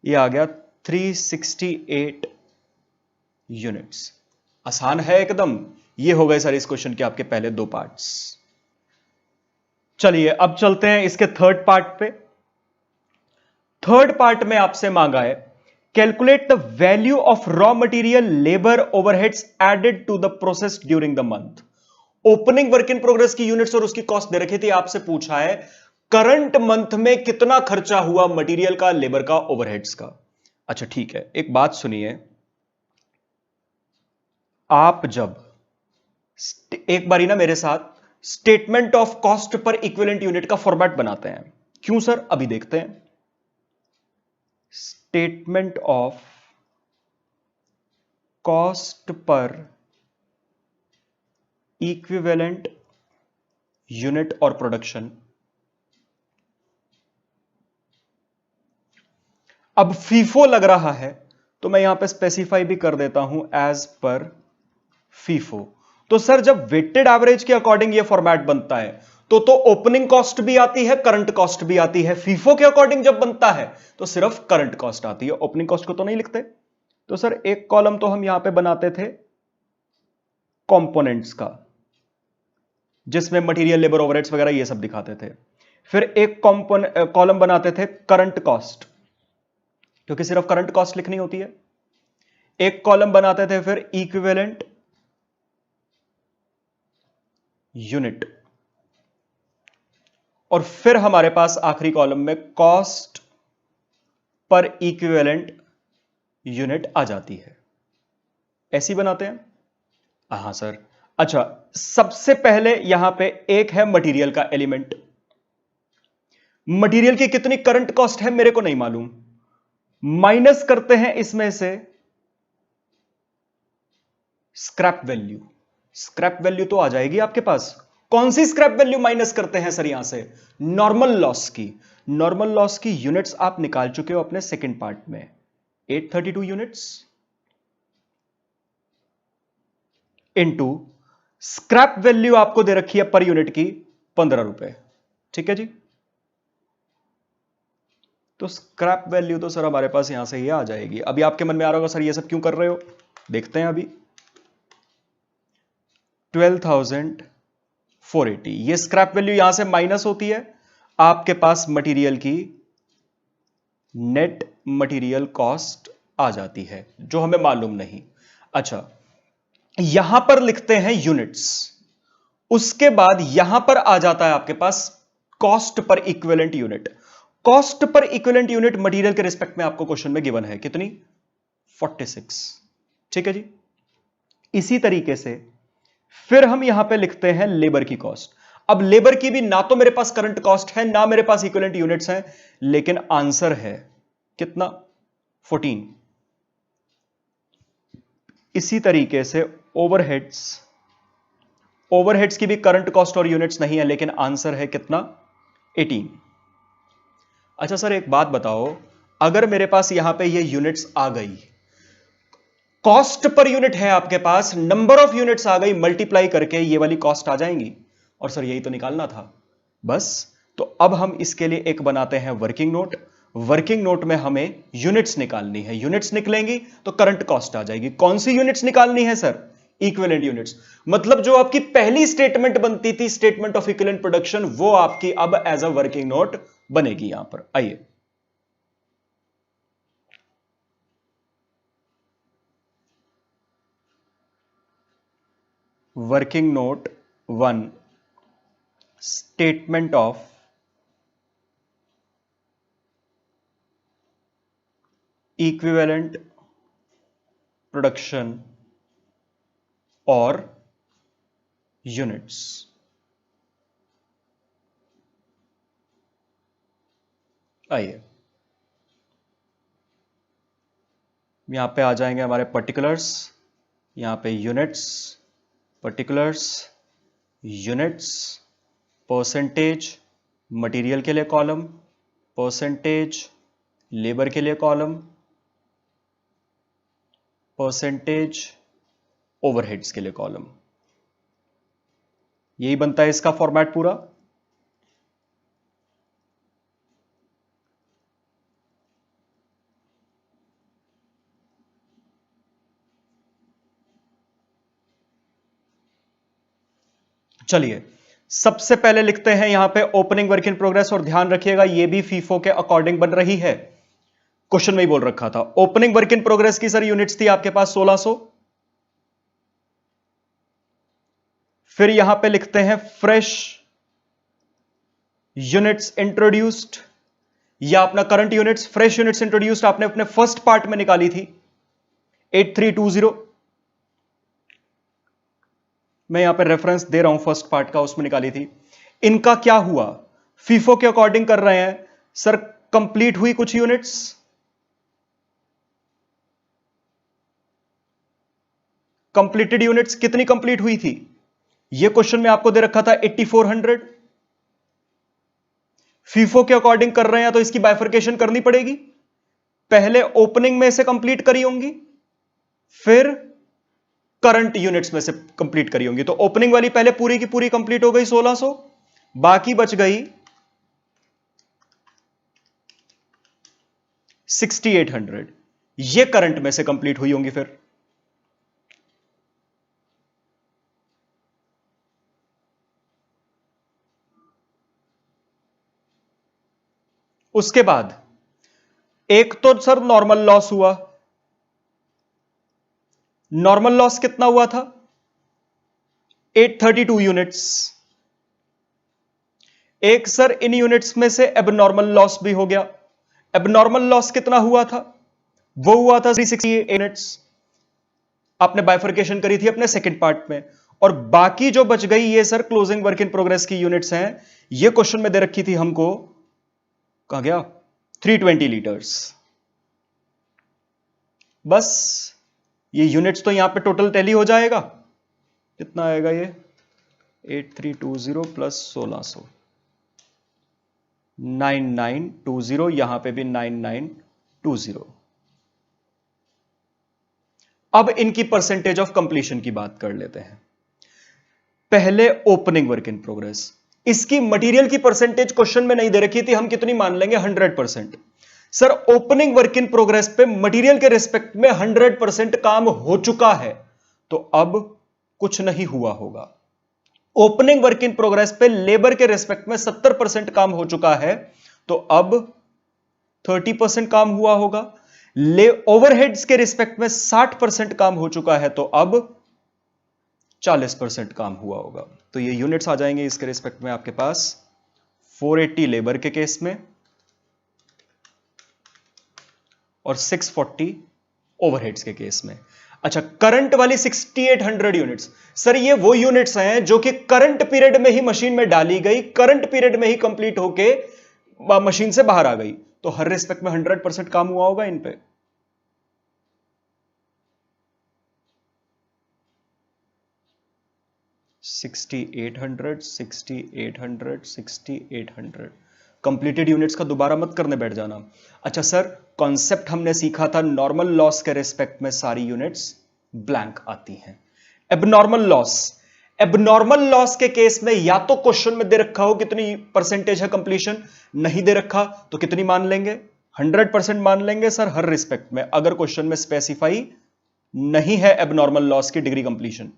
ये आ गया 368 यूनिट्स। आसान है एकदम। ये हो गए सर इस क्वेश्चन के आपके पहले दो पार्ट्स। चलिए अब चलते हैं इसके थर्ड पार्ट पे। थर्ड पार्ट में आपसे मांगा है calculate the value of raw material labour overheads added to the process during the month. Opening work in progress की यूनिट्स और उसकी कॉस्ट दे रखी थी, आपसे पूछा है करंट मंथ में कितना खर्चा हुआ मटेरियल का, लेबर का, ओवरहेड्स का। अच्छा ठीक है, एक बात सुनिए, आप जब एक बारी ना मेरे साथ statement of cost per equivalent unit का फॉर्मेट बनाते हैं। क्यों सर, अभी देखते हैं। Statement of cost per equivalent unit और प्रोडक्शन। अब फीफो लग रहा है तो मैं यहां पे स्पेसिफाई भी कर देता हूं एज पर फीफो। तो सर जब वेटेड एवरेज के अकॉर्डिंग ये फॉर्मेट बनता है तो ओपनिंग कॉस्ट भी आती है, करंट कॉस्ट भी आती है। फीफो के अकॉर्डिंग जब बनता है तो सिर्फ करंट कॉस्ट आती है, ओपनिंग कॉस्ट को तो नहीं लिखते। तो सर एक कॉलम तो हम यहां पे बनाते थे कंपोनेंट्स का, जिसमें मटेरियल, लेबर, ओवरहेड्स वगैरह ये सब दिखाते थे। फिर एक कॉलम बनाते थे करंट कॉस्ट, क्योंकि सिर्फ करंट कॉस्ट लिखनी होती है। एक कॉलम बनाते थे फिर इक्विवेलेंट यूनिट, और फिर हमारे पास आखिरी कॉलम में कॉस्ट पर इक्विवेलेंट यूनिट आ जाती है। ऐसी बनाते हैं? हां सर। अच्छा, सबसे पहले यहां पे एक है मटेरियल का एलिमेंट। मटेरियल की कितनी करंट कॉस्ट है मेरे को नहीं मालूम, माइनस करते हैं इसमें से स्क्रैप वैल्यू। स्क्रैप वैल्यू तो आ जाएगी आपके पास। कौन सी स्क्रैप वैल्यू माइनस करते हैं सर यहां से? नॉर्मल लॉस की। नॉर्मल लॉस की यूनिट्स आप निकाल चुके हो अपने सेकंड पार्ट में, 832 यूनिट्स इनटू स्क्रैप वैल्यू आपको दे रखी है पर यूनिट की 15 रुपए। ठीक है जी। तो स्क्रैप वैल्यू तो सर हमारे पास यहां से ये आ जाएगी। अभी आपके मन में आ रहा होगा सर ये सब क्यों कर रहे हो, देखते हैं अभी। 12,480 ये स्क्रैप वैल्यू यहां से माइनस होती है, आपके पास मटेरियल की नेट मटेरियल कॉस्ट आ जाती है, जो हमें मालूम नहीं। अच्छा, यहां पर लिखते हैं यूनिट्स, उसके बाद यहां पर आ जाता है आपके पास cost per equivalent unit. Cost per equivalent unit material के रिस्पेक्ट में आपको क्वेश्चन में गिवन है कितनी? 46। ठीक है जी। इसी तरीके से फिर हम यहां पे लिखते हैं लेबर की कॉस्ट। अब लेबर की भी ना तो मेरे पास करंट कॉस्ट है, ना मेरे पास इक्विवेलेंट यूनिट्स हैं, लेकिन आंसर है कितना? 14। इसी तरीके से ओवरहेड्स, ओवरहेड्स की भी करंट कॉस्ट और यूनिट्स नहीं है, लेकिन आंसर है कितना? 18। अच्छा सर एक बात बताओ, अगर मेरे पास यहां पे ये यूनिट्स आ गई, कॉस्ट पर यूनिट है आपके पास, नंबर ऑफ यूनिट्स आ गई, मल्टीप्लाई करके ये वाली कॉस्ट आ जाएंगी, और सर यही तो निकालना था बस। तो अब हम इसके लिए एक बनाते हैं वर्किंग नोट। वर्किंग नोट में हमें यूनिट्स निकालनी है, यूनिट्स निकलेंगी तो करंट कॉस्ट आ जाएगी। कौन सी यूनिट्स निकालनी है सर? Equivalent units. मतलब जो आपकी पहली स्टेटमेंट बनती थी, स्टेटमेंट ऑफ इक्विवेलेंट प्रोडक्शन, वो आपकी अब एज अ वर्किंग नोट बनेगी यहां पर। आइए, working note 1, statement of equivalent production और यूनिट्स। आइए, यहां पे आ जाएंगे हमारे पर्टिकुलर्स, यहां पे units, particulars, units, percentage, material के लिए कॉलम, परसेंटेज, लेबर के लिए कॉलम, परसेंटेज, ओवरहेड्स के लिए कॉलम। यही बनता है इसका फॉर्मेट पूरा। चलिए, सबसे पहले लिखते हैं यहां पे ओपनिंग वर्क इन प्रोग्रेस, और ध्यान रखिएगा ये भी फीफो के अकॉर्डिंग बन रही है। क्वेश्चन में ही बोल रखा था ओपनिंग वर्क इन प्रोग्रेस की सर यूनिट्स थी आपके पास 1600। फिर यहां पे लिखते हैं फ्रेश यूनिट्स इंट्रोड्यूस्ड, या अपना current units. Fresh units introduced आपने अपने फर्स्ट पार्ट में निकाली थी 8320। मैं यहां पे रेफरेंस दे रहा हूं फर्स्ट पार्ट का, उसमें निकाली थी। इनका क्या हुआ? फीफो के अकॉर्डिंग कर रहे हैं सर, कंप्लीट हुई कुछ यूनिट्स, कंप्लीटेड यूनिट्स कितनी कंप्लीट हुई थी? यह क्वेश्चन में आपको दे रखा था 8400। फीफो के अकॉर्डिंग कर रहे हैं तो इसकी बाइफर्केशन करनी पड़ेगी। पहले ओपनिंग में से कंप्लीट करी होंगी, फिर करंट यूनिट्स में से कंप्लीट करी होंगी। तो ओपनिंग वाली पहले पूरी की पूरी कंप्लीट हो गई 1600, बाकी बच गई 6800। ये करंट में से कंप्लीट हुई होंगी। फिर उसके बाद एक तो सर नॉर्मल लॉस हुआ। नॉर्मल लॉस कितना हुआ था? 832 यूनिट्स। एक सर इन यूनिट्स में से एबनॉर्मल लॉस भी हो गया। एबनॉर्मल लॉस कितना हुआ था? वो हुआ था 368 यूनिट्स। आपने बाइफर्केशन करी थी अपने सेकंड पार्ट में, और बाकी जो बच गई ये sir closing work in progress की यूनिट्स हैं। ये क्वेश्चन में दे रखी थी हमको, कहां गया, 320 लीटर्स। बस ये यूनिट्स तो यहां पे टोटल टैली हो जाएगा। कितना आएगा ये? 8320 प्लस 1600, 9920। यहां पे भी 9920। अब इनकी परसेंटेज ऑफ कंप्लीशन की बात कर लेते हैं। पहले ओपनिंग वर्क इन प्रोग्रेस, इसकी मटेरियल की परसेंटेज क्वेश्चन में नहीं दे रखी थी, हम कितनी मान लेंगे? 100%। Sir opening work in progress पे मटेरियल के रिस्पेक्ट में 100% काम हो चुका है, तो अब कुछ नहीं हुआ होगा। ओपनिंग वर्क इन प्रोग्रेस पे लेबर के रिस्पेक्ट में 70% काम हो चुका है, तो अब 30% काम हुआ होगा। ओवरहेड्स के रिस्पेक्ट में 60% काम हो चुका है, तो अब 40% काम हुआ होगा। तो ये यूनिट्स आ जाएंगे इसके रिस्पेक्ट में आपके पास 480 लेबर के केस में और 640 ओवरहेड्स के केस में। अच्छा, करंट वाली 6800 यूनिट्स, सर ये वो यूनिट्स हैं जो कि करंट पीरियड में ही मशीन में डाली गई, करंट पीरियड में ही कंप्लीट होके मशीन से बाहर आ गई, तो हर रिस्पेक्ट में 100% काम हुआ होगा इन पे। कंप्लीटेड यूनिट्स का दोबारा मत करने बैठ जाना। अच्छा सर, कॉन्सेप्ट हमने सीखा था नॉर्मल लॉस के रिस्पेक्ट में सारी यूनिट्स ब्लैंक आती हैं। एबनॉर्मल लॉस के केस में या तो क्वेश्चन में दे रखा हो कितनी परसेंटेज है कंप्लीशन, नहीं दे रखा तो कितनी मान लेंगे? 100% मान लेंगे सर हर रिस्पेक्ट में, अगर क्वेश्चन में स्पेसिफाई नहीं है एबनॉर्मल लॉस की degree completion.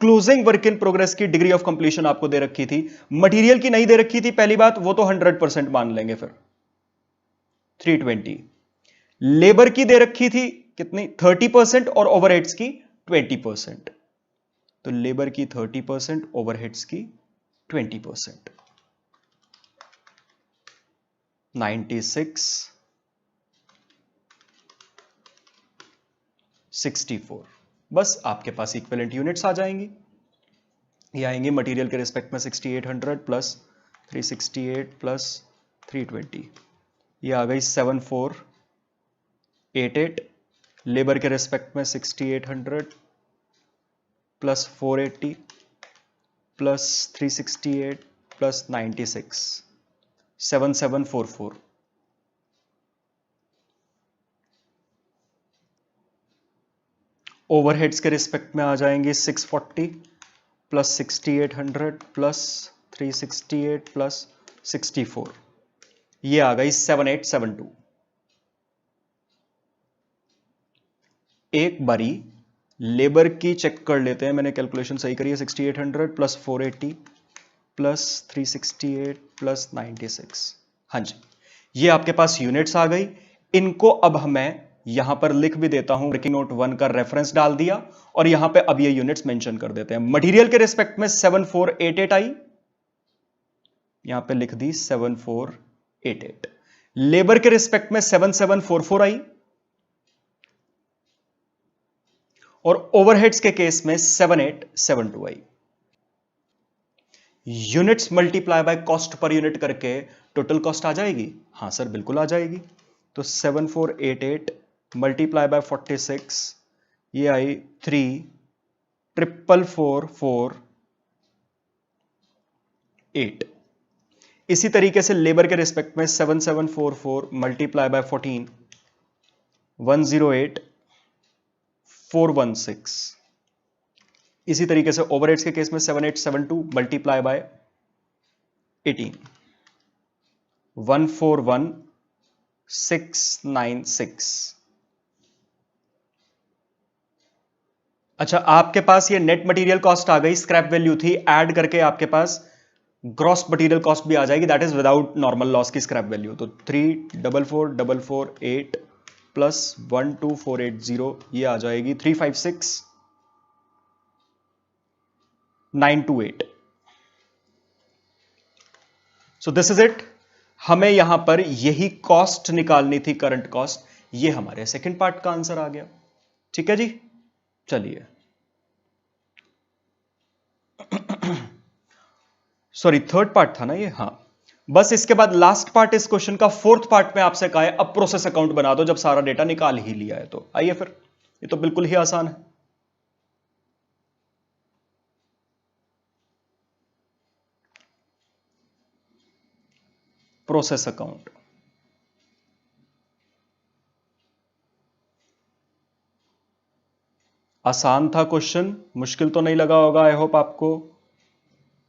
Closing work in progress की डिग्री ऑफ कंप्लीशन आपको दे रखी थी, मटेरियल की नहीं दे रखी थी, पहली बात वो तो 100% मान लेंगे, फिर 320। लेबर की दे रखी थी कितनी? 30% और ओवरहेड्स की 20%। तो लेबर की 30%, ओवरहेड्स की 20%। 96, 64। बस आपके पास इक्विवेलेंट यूनिट्स आ जाएंगी। ये आएंगे मटेरियल के रिस्पेक्ट में 6800 प्लस 368 प्लस 320, ये आ गई 7488। लेबर के रिस्पेक्ट में 6800 प्लस 480 प्लस 368 प्लस 96, 7744। ओवरहेड्स के रिस्पेक्ट में आ जाएंगे 640 प्लस 6800 प्लस 368 प्लस 64, ये आ गई 7872। एक बारी लेबर की चेक कर लेते हैं, मैंने कैलकुलेशन सही करी है। 6800 प्लस 480 प्लस 368 प्लस 96, हाँ जी, ये आपके पास यूनिट्स आ गई। इनको अब मैं यहां पर लिख भी देता हूं, वर्किंग नोट 1 का रेफरेंस डाल दिया और यहां पे अब ये यूनिट्स मेंशन कर देते हैं। मटेरियल के रिस्पेक्ट में 7488 आई, यहां पे लिख दी 7488। लेबर के रिस्पेक्ट में 7744 आई और ओवरहेड्स के केस में 7872 आई। Units multiply by cost per unit करके टोटल कॉस्ट आ जाएगी। हां सर बिल्कुल आ जाएगी। तो 7488 मल्टीप्लाई बाय 46, ये आई 34448। इसी तरीके से लेबर के रिस्पेक्ट में 7744 मल्टीप्लाई बाय 14, 108416। इसी तरीके से ओवरहेड्स के केस में 7872 मल्टीप्लाई बाय 18, 141696। अच्छा, आपके पास ये नेट मटेरियल कॉस्ट आ गई, स्क्रैप वैल्यू थी, ऐड करके आपके पास ग्रॉस मटेरियल कॉस्ट भी आ जाएगी, that is without normal loss की स्क्रैप वैल्यू। तो 34448 प्लस 12480, ये आ जाएगी 356928। So this is it. हमें यहां पर यही कॉस्ट निकालनी थी, करंट कॉस्ट। ये हमारे सेकंड पार्ट का आंसर आ गया। ठीक है जी, चलिए। सॉरी, थर्ड पार्ट था ना ये, हाँ। बस इसके बाद लास्ट पार्ट इस क्वेश्चन का, फोर्थ पार्ट में आपसे कहा है अब प्रोसेस अकाउंट बना दो जब सारा डेटा निकाल ही लिया है। तो आइए फिर, ये तो बिल्कुल ही आसान है। प्रोसेस अकाउंट आसान था क्वेश्चन, मुश्किल तो नहीं लगा होगा। आई होप आपको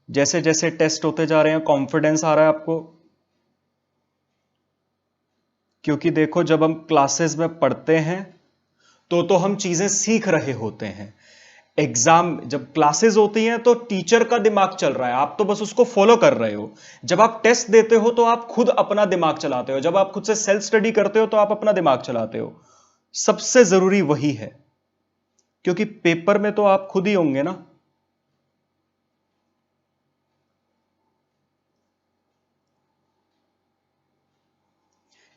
जैसे जैसे टेस्ट होते जा रहे हैं कॉन्फिडेंस आ रहा है आपको। क्योंकि देखो, जब हम क्लासेस में पढ़ते हैं तो हम चीजें सीख रहे होते हैं। एग्जाम जब क्लासेस होती हैं तो टीचर का दिमाग चल रहा है, आप तो बस उसको फॉलो कर रहे हो। जब आप टेस्ट देते हो तो आप खुद अपना दिमाग चलाते हो। जब आप खुद से सेल्फ स्टडी करते हो तो आप अपना दिमाग चलाते हो। सबसे जरूरी वही है, क्योंकि पेपर में तो आप खुद ही होंगे ना।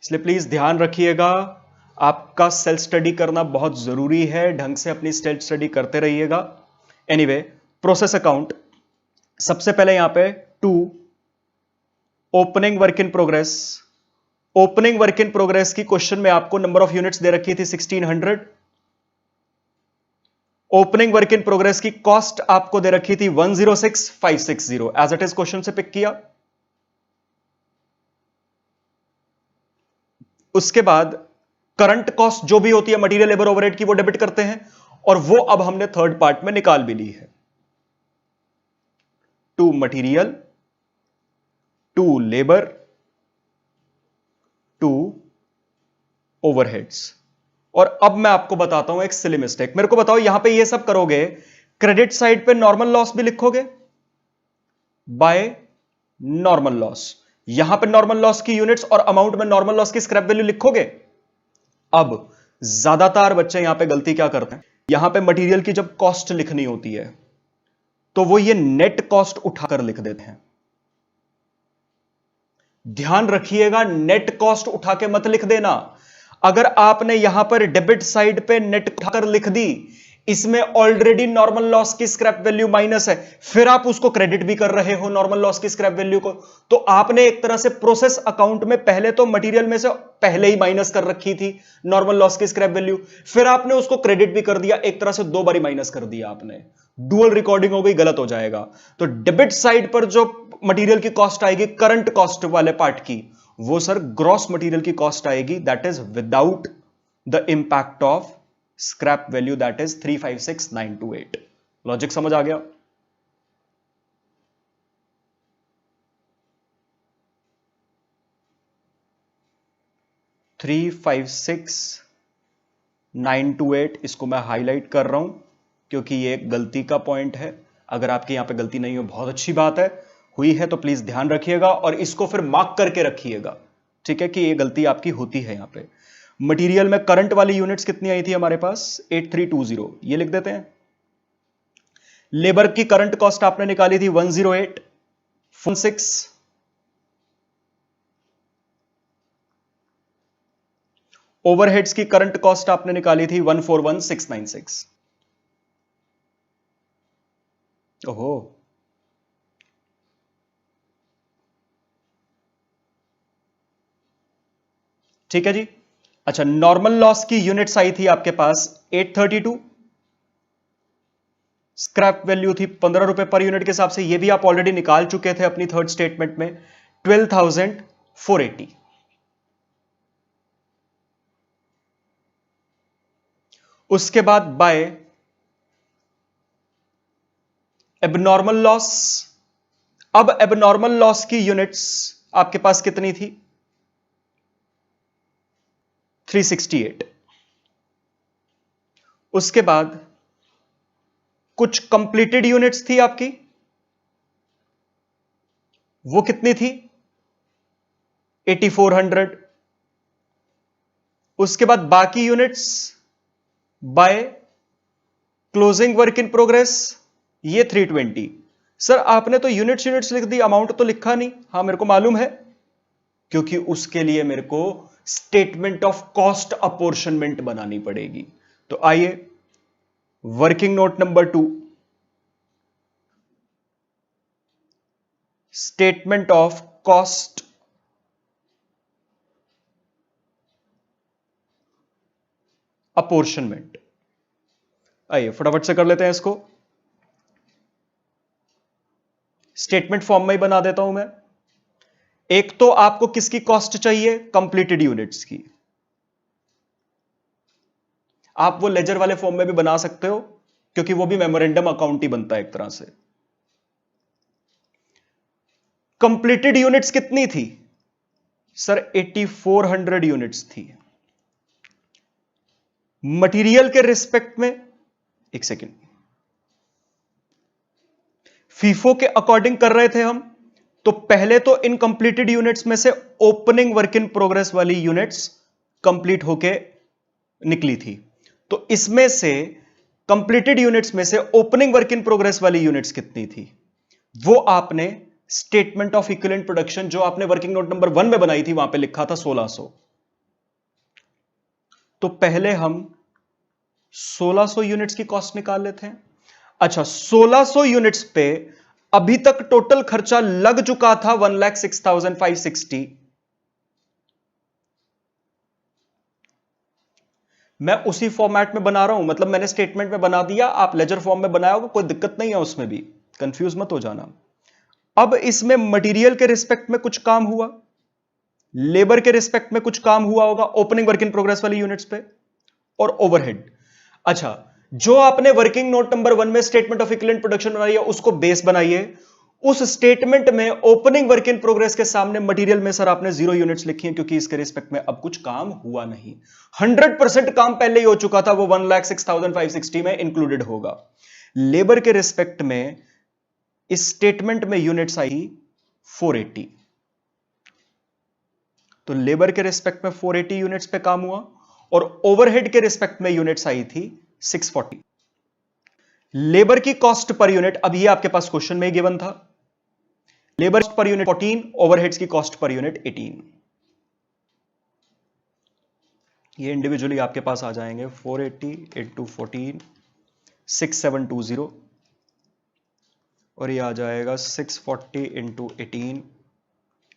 इसलिए प्लीज ध्यान रखिएगा, आपका सेल्फ स्टडी करना बहुत जरूरी है। ढंग से अपनी सेल्फ स्टडी करते रहिएगा। एनीवे, प्रोसेस अकाउंट, सबसे पहले यहां पे to opening work in progress. Opening work in progress की क्वेश्चन में आपको नंबर ऑफ यूनिट्स दे रखी थी 1600। ओपनिंग वर्क इन प्रोग्रेस की कॉस्ट आपको दे रखी थी 106560। एज इट इज क्वेश्चन से पिक किया। उसके बाद करंट कॉस्ट जो भी होती है मटेरियल लेबर ओवरहेड की, वो डेबिट करते हैं, और वो अब हमने थर्ड पार्ट में निकाल भी ली है। To material, to labour, to overheads. और अब मैं आपको बताता हूं एक सिली मिस्टेक। मेरे को बताओ, यहां पे ये सब करोगे, क्रेडिट साइड पे नॉर्मल लॉस भी लिखोगे बाय नॉर्मल लॉस। यहां पे नॉर्मल लॉस की यूनिट्स और अमाउंट में नॉर्मल लॉस की स्क्रैप वैल्यू लिखोगे। अब ज्यादातर बच्चे यहां पे गलती क्या करते हैं, यहां पे मटेरियल की जब कॉस्ट लिखनी होती है तो वो ये नेट कॉस्ट उठाकर लिख देते हैं। ध्यान रखिएगा, नेट कॉस्ट उठा के मत लिख देना। अगर आपने यहां पर डेबिट साइड पे नेट उठाकर लिख दी, इसमें ऑलरेडी नॉर्मल लॉस की स्क्रैप वैल्यू माइनस है, फिर आप उसको क्रेडिट भी कर रहे हो नॉर्मल लॉस की स्क्रैप वैल्यू को, तो आपने एक तरह से प्रोसेस अकाउंट में पहले तो मटेरियल में से पहले ही माइनस कर रखी थी नॉर्मल लॉस की स्क्रैप वैल्यू, फिर आपने उसको क्रेडिट भी कर दिया, एक तरह से दो बारी माइनस कर दिया आपने। डुअल रिकॉर्डिंग हो गई, गलत हो जाएगा। तो डेबिट साइड पर जो मटेरियल की कॉस्ट आएगी करंट कॉस्ट वाले पार्ट की, वो सर ग्रॉस मटेरियल की कॉस्ट आएगी, that is without the impact of scrap value, that is 356928। Logic समझ आ गया? थ्री 356928, इसको मैं हाईलाइट कर रहा हूं क्योंकि ये एक गलती का पॉइंट है। अगर आपके यहां पे गलती नहीं हो बहुत अच्छी बात है, हुई है तो प्लीज ध्यान रखिएगा और इसको फिर मार्क करके रखिएगा, ठीक है, कि ये गलती आपकी होती है। यहां पे मटेरियल में करंट वाली यूनिट्स कितनी आई थी हमारे पास, 8320, ये लिख देते हैं। लेबर की करंट कॉस्ट आपने निकाली थी 10816। ओवरहेड्स की करंट कॉस्ट आपने निकाली थी 141696। ओहो, ठीक है जी। अच्छा, नॉर्मल लॉस की यूनिट्स आई थी आपके पास 832। स्क्रैप वैल्यू थी 15 रुपए पर यूनिट के हिसाब से, ये भी आप ऑलरेडी निकाल चुके थे अपनी थर्ड स्टेटमेंट में, 12,480। उसके बाद बाय एबनॉर्मल लॉस। अब एबनॉर्मल लॉस की यूनिट्स आपके पास कितनी थी, 368। उसके बाद कुछ कंप्लीटेड यूनिट्स थी आपकी, वो कितनी थी, 8400। उसके बाद बाकी units by closing work in progress, ये 320। सर आपने तो यूनिट्स लिख दी, अमाउंट तो लिखा नहीं। हां मेरे को मालूम है, क्योंकि उसके लिए मेरे को स्टेटमेंट ऑफ कॉस्ट अपोर्शनमेंट बनानी पड़ेगी। तो आइए working note number 2, statement of cost apportionment. आइए फटाफट से कर लेते हैं इसको। स्टेटमेंट फॉर्म में ही बना देता हूं मैं। एक तो आपको किसकी कॉस्ट चाहिए, कंप्लीटेड यूनिट्स की। आप वो लेजर वाले फॉर्म में भी बना सकते हो, क्योंकि वो भी मेमोरेंडम अकाउंट ही बनता है एक तरह से। कंप्लीटेड यूनिट्स कितनी थी सर, 8400 यूनिट्स थी। मटेरियल के रिस्पेक्ट में, एक सेकेंड, फीफो के अकॉर्डिंग कर रहे थे हम, तो पहले तो इनकंप्लीटेड यूनिट्स में से ओपनिंग वर्क इन प्रोग्रेस वाली यूनिट्स कंप्लीट होके निकली थी। तो इसमें से कंप्लीटेड यूनिट्स में से ओपनिंग वर्क इन प्रोग्रेस वाली यूनिट्स कितनी थी, वो आपने स्टेटमेंट ऑफ इक्विवेलेंट प्रोडक्शन जो आपने वर्किंग नोट नंबर 1 में बनाई थी वहां पे लिखा था 1600। तो पहले हम 1600 यूनिट्स की कॉस्ट निकाल लेते हैं। अच्छा, 1600 यूनिट्स पे अभी तक टोटल खर्चा लग चुका था 1,06,560। मैं उसी फॉर्मेट में बना रहा हूं, मतलब मैंने स्टेटमेंट में बना दिया, आप लेजर फॉर्म में बनाया होगा, कोई दिक्कत नहीं है उसमें भी, कंफ्यूज मत हो जाना। अब इसमें मटेरियल के रिस्पेक्ट में कुछ काम हुआ, लेबर के रिस्पेक्ट में कुछ काम हुआ होगा ओपनिंग वर्क इन प्रोग्रेस वाली यूनिट्स पे, और ओवरहेड। अच्छा, जो आपने वर्किंग नोट नंबर 1 में स्टेटमेंट ऑफ इक्विवेलेंट प्रोडक्शन बनाई है उसको बेस बनाइए। उस स्टेटमेंट में ओपनिंग वर्क इन प्रोग्रेस के सामने मटेरियल में सर आपने 0 यूनिट्स लिखी हैं, क्योंकि इसके रिस्पेक्ट में अब कुछ काम हुआ नहीं। 100% काम पहले ही हो चुका था, वो 1,06,560 में इंक्लूडेड होगा। लेबर के रिस्पेक्ट में इस स्टेटमेंट में यूनिट्स आई 480, तो लेबर के रिस्पेक्ट में 480 यूनिट्स पे काम हुआ, और ओवरहेड के रिस्पेक्ट में यूनिट्स आई थी 640। लेबर की कॉस्ट पर यूनिट, अब ये आपके पास क्वेश्चन में ही गिवन था, लेबर पर यूनिट 14, ओवरहेड्स की कॉस्ट पर यूनिट 18। ये इंडिविजुअली आपके पास आ जाएंगे, 480 इंटू 14 6720, और ये आ जाएगा 640 इंटू 18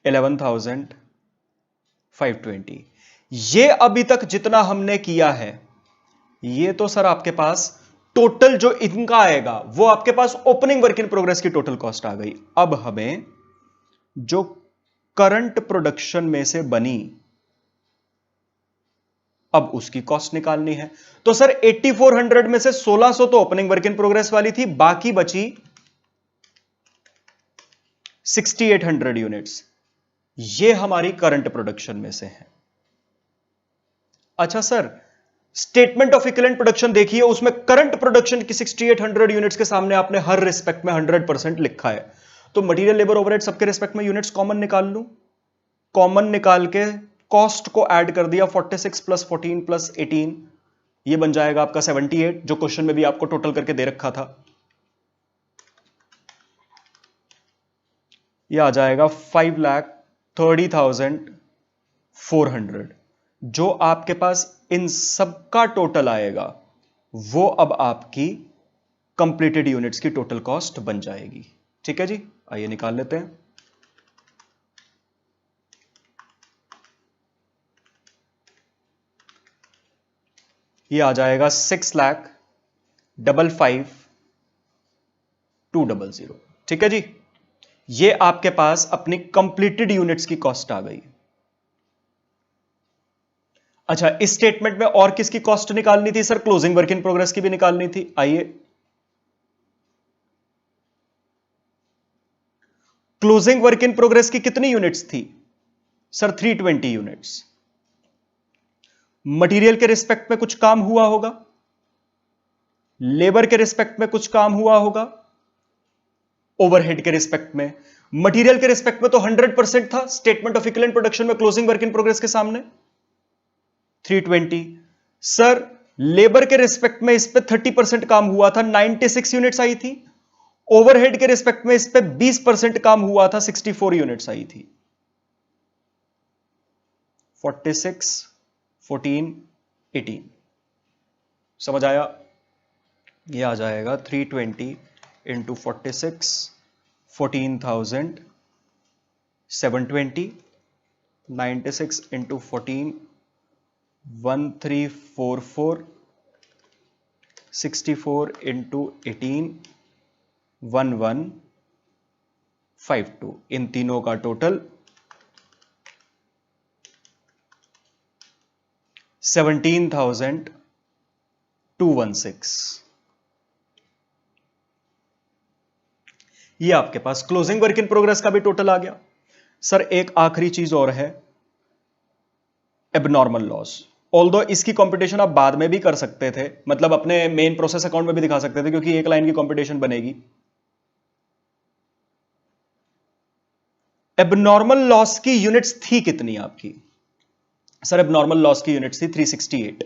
11,520। ये अभी तक जितना हमने किया है, ये तो सर आपके पास टोटल जो इनका आएगा वो आपके पास ओपनिंग वर्क इन प्रोग्रेस की टोटल कॉस्ट आ गई। अब हमें जो करंट प्रोडक्शन में से बनी, अब उसकी कॉस्ट निकालनी है। तो सर 8400 में से 1600 तो ओपनिंग वर्क इन प्रोग्रेस वाली थी, बाकी बची 6800 यूनिट्स, ये हमारी करंट प्रोडक्शन में से है। अच्छा sir, statement of equivalent production देखिए, उसमें करंट प्रोडक्शन की 6800 यूनिट्स के सामने आपने हर रिस्पेक्ट में 100% लिखा है, तो मटेरियल लेबर ओवरहेड सबके रिस्पेक्ट में यूनिट्स कॉमन निकाल लूं। कॉमन निकाल के कॉस्ट को ऐड कर दिया, 46 प्लस 14 प्लस 18, ये बन जाएगा आपका 78, जो क्वेश्चन में भी आपको टोटल करके दे रखा था। ये आ जाएगा 5,30,400। जो आपके पास इन सब का टोटल आएगा वो अब आपकी कंप्लीटेड यूनिट्स की टोटल कॉस्ट बन जाएगी। ठीक है जी, आइए निकाल लेते हैं। ये आ जाएगा 6,55,200। ठीक है जी, ये आपके पास अपनी कंप्लीटेड यूनिट्स की कॉस्ट आ गई। अच्छा, इस स्टेटमेंट में और किसकी कॉस्ट निकालनी थी sir? Closing work in progress की भी निकालनी थी। आइए, क्लोजिंग वर्क इन प्रोग्रेस की कितनी यूनिट्स थी सर? 320 यूनिट्स। मटेरियल के रिस्पेक्ट में कुछ काम हुआ होगा, लेबर के रिस्पेक्ट में कुछ काम हुआ होगा, ओवरहेड के रिस्पेक्ट में। मटेरियल के रिस्पेक्ट में तो 100% था स्टेटमेंट ऑफ इक्विवेलेंट प्रोडक्शन में क्लोजिंग वर्क इन प्रोग्रेस के सामने। 320। सर लेबर के रिस्पेक्ट में इस पे 30% काम हुआ था, 96 यूनिट्स आई थी। ओवरहेड के रिस्पेक्ट में इस पे 20% काम हुआ था, 64 यूनिट्स आई थी। 46, 14, 18 समझ आया? ये आ जाएगा 320 इंटू 46, 14,000, 720, 96 इंटू 14, 1344, 64 इंटू 18, 1152। इन तीनों का टोटल 17,216। ये आपके पास क्लोजिंग वर्क इन प्रोग्रेस का भी टोटल आ गया। सर एक आखिरी चीज और है, एबनॉर्मल लॉस। ऑल्दो इसकी कंप्यूटेशन आप बाद में भी कर सकते थे, मतलब अपने मेन प्रोसेस अकाउंट में भी दिखा सकते थे, क्योंकि एक लाइन की कंप्यूटेशन बनेगी। एबनॉर्मल लॉस की यूनिट्स थी कितनी आपकी? सर एबनॉर्मल लॉस की यूनिट्स थी 368।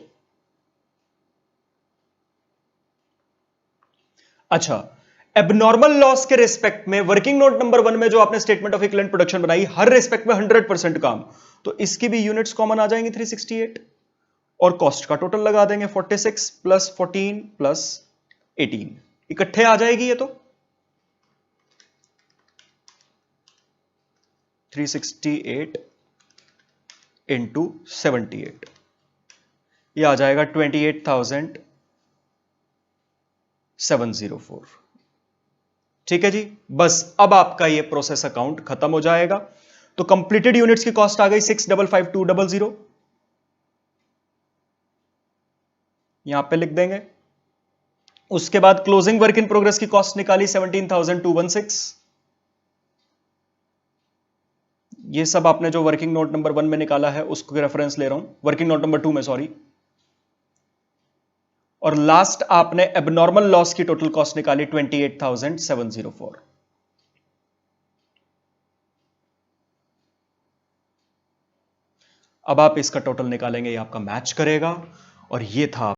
अच्छा, एबनॉर्मल लॉस के रिस्पेक्ट में वर्किंग नोट नंबर 1 में जो आपने स्टेटमेंट ऑफ इक्विवेलेंट प्रोडक्शन बनाई, हर रिस्पेक्ट में 100% काम, तो इसकी भी यूनिट्स कॉमन आ जाएंगी 368, और कॉस्ट का टोटल लगा देंगे 46 प्लस 14 प्लस 18, इकट्ठे आ जाएगी ये तो 368 इंटू 78, ये आ जाएगा 28,704। ठीक है जी, बस अब आपका ये प्रोसेस अकाउंट खत्म हो जाएगा। तो कंप्लीटेड यूनिट्स की कॉस्ट आ गई 655,200, यहां पे लिख देंगे। उसके बाद क्लोजिंग वर्क इन प्रोग्रेस की कॉस्ट निकाली 17,216। ये सब आपने जो वर्किंग नोट नंबर 1 में निकाला है उसको रेफरेंस ले रहा हूं, वर्किंग नोट नंबर 2 में सॉरी। और लास्ट आपने एबनॉर्मल लॉस की टोटल कॉस्ट निकाली 28,704। अब आप इसका टोटल निकालेंगे, ये आपका मैच करेगा, और ये था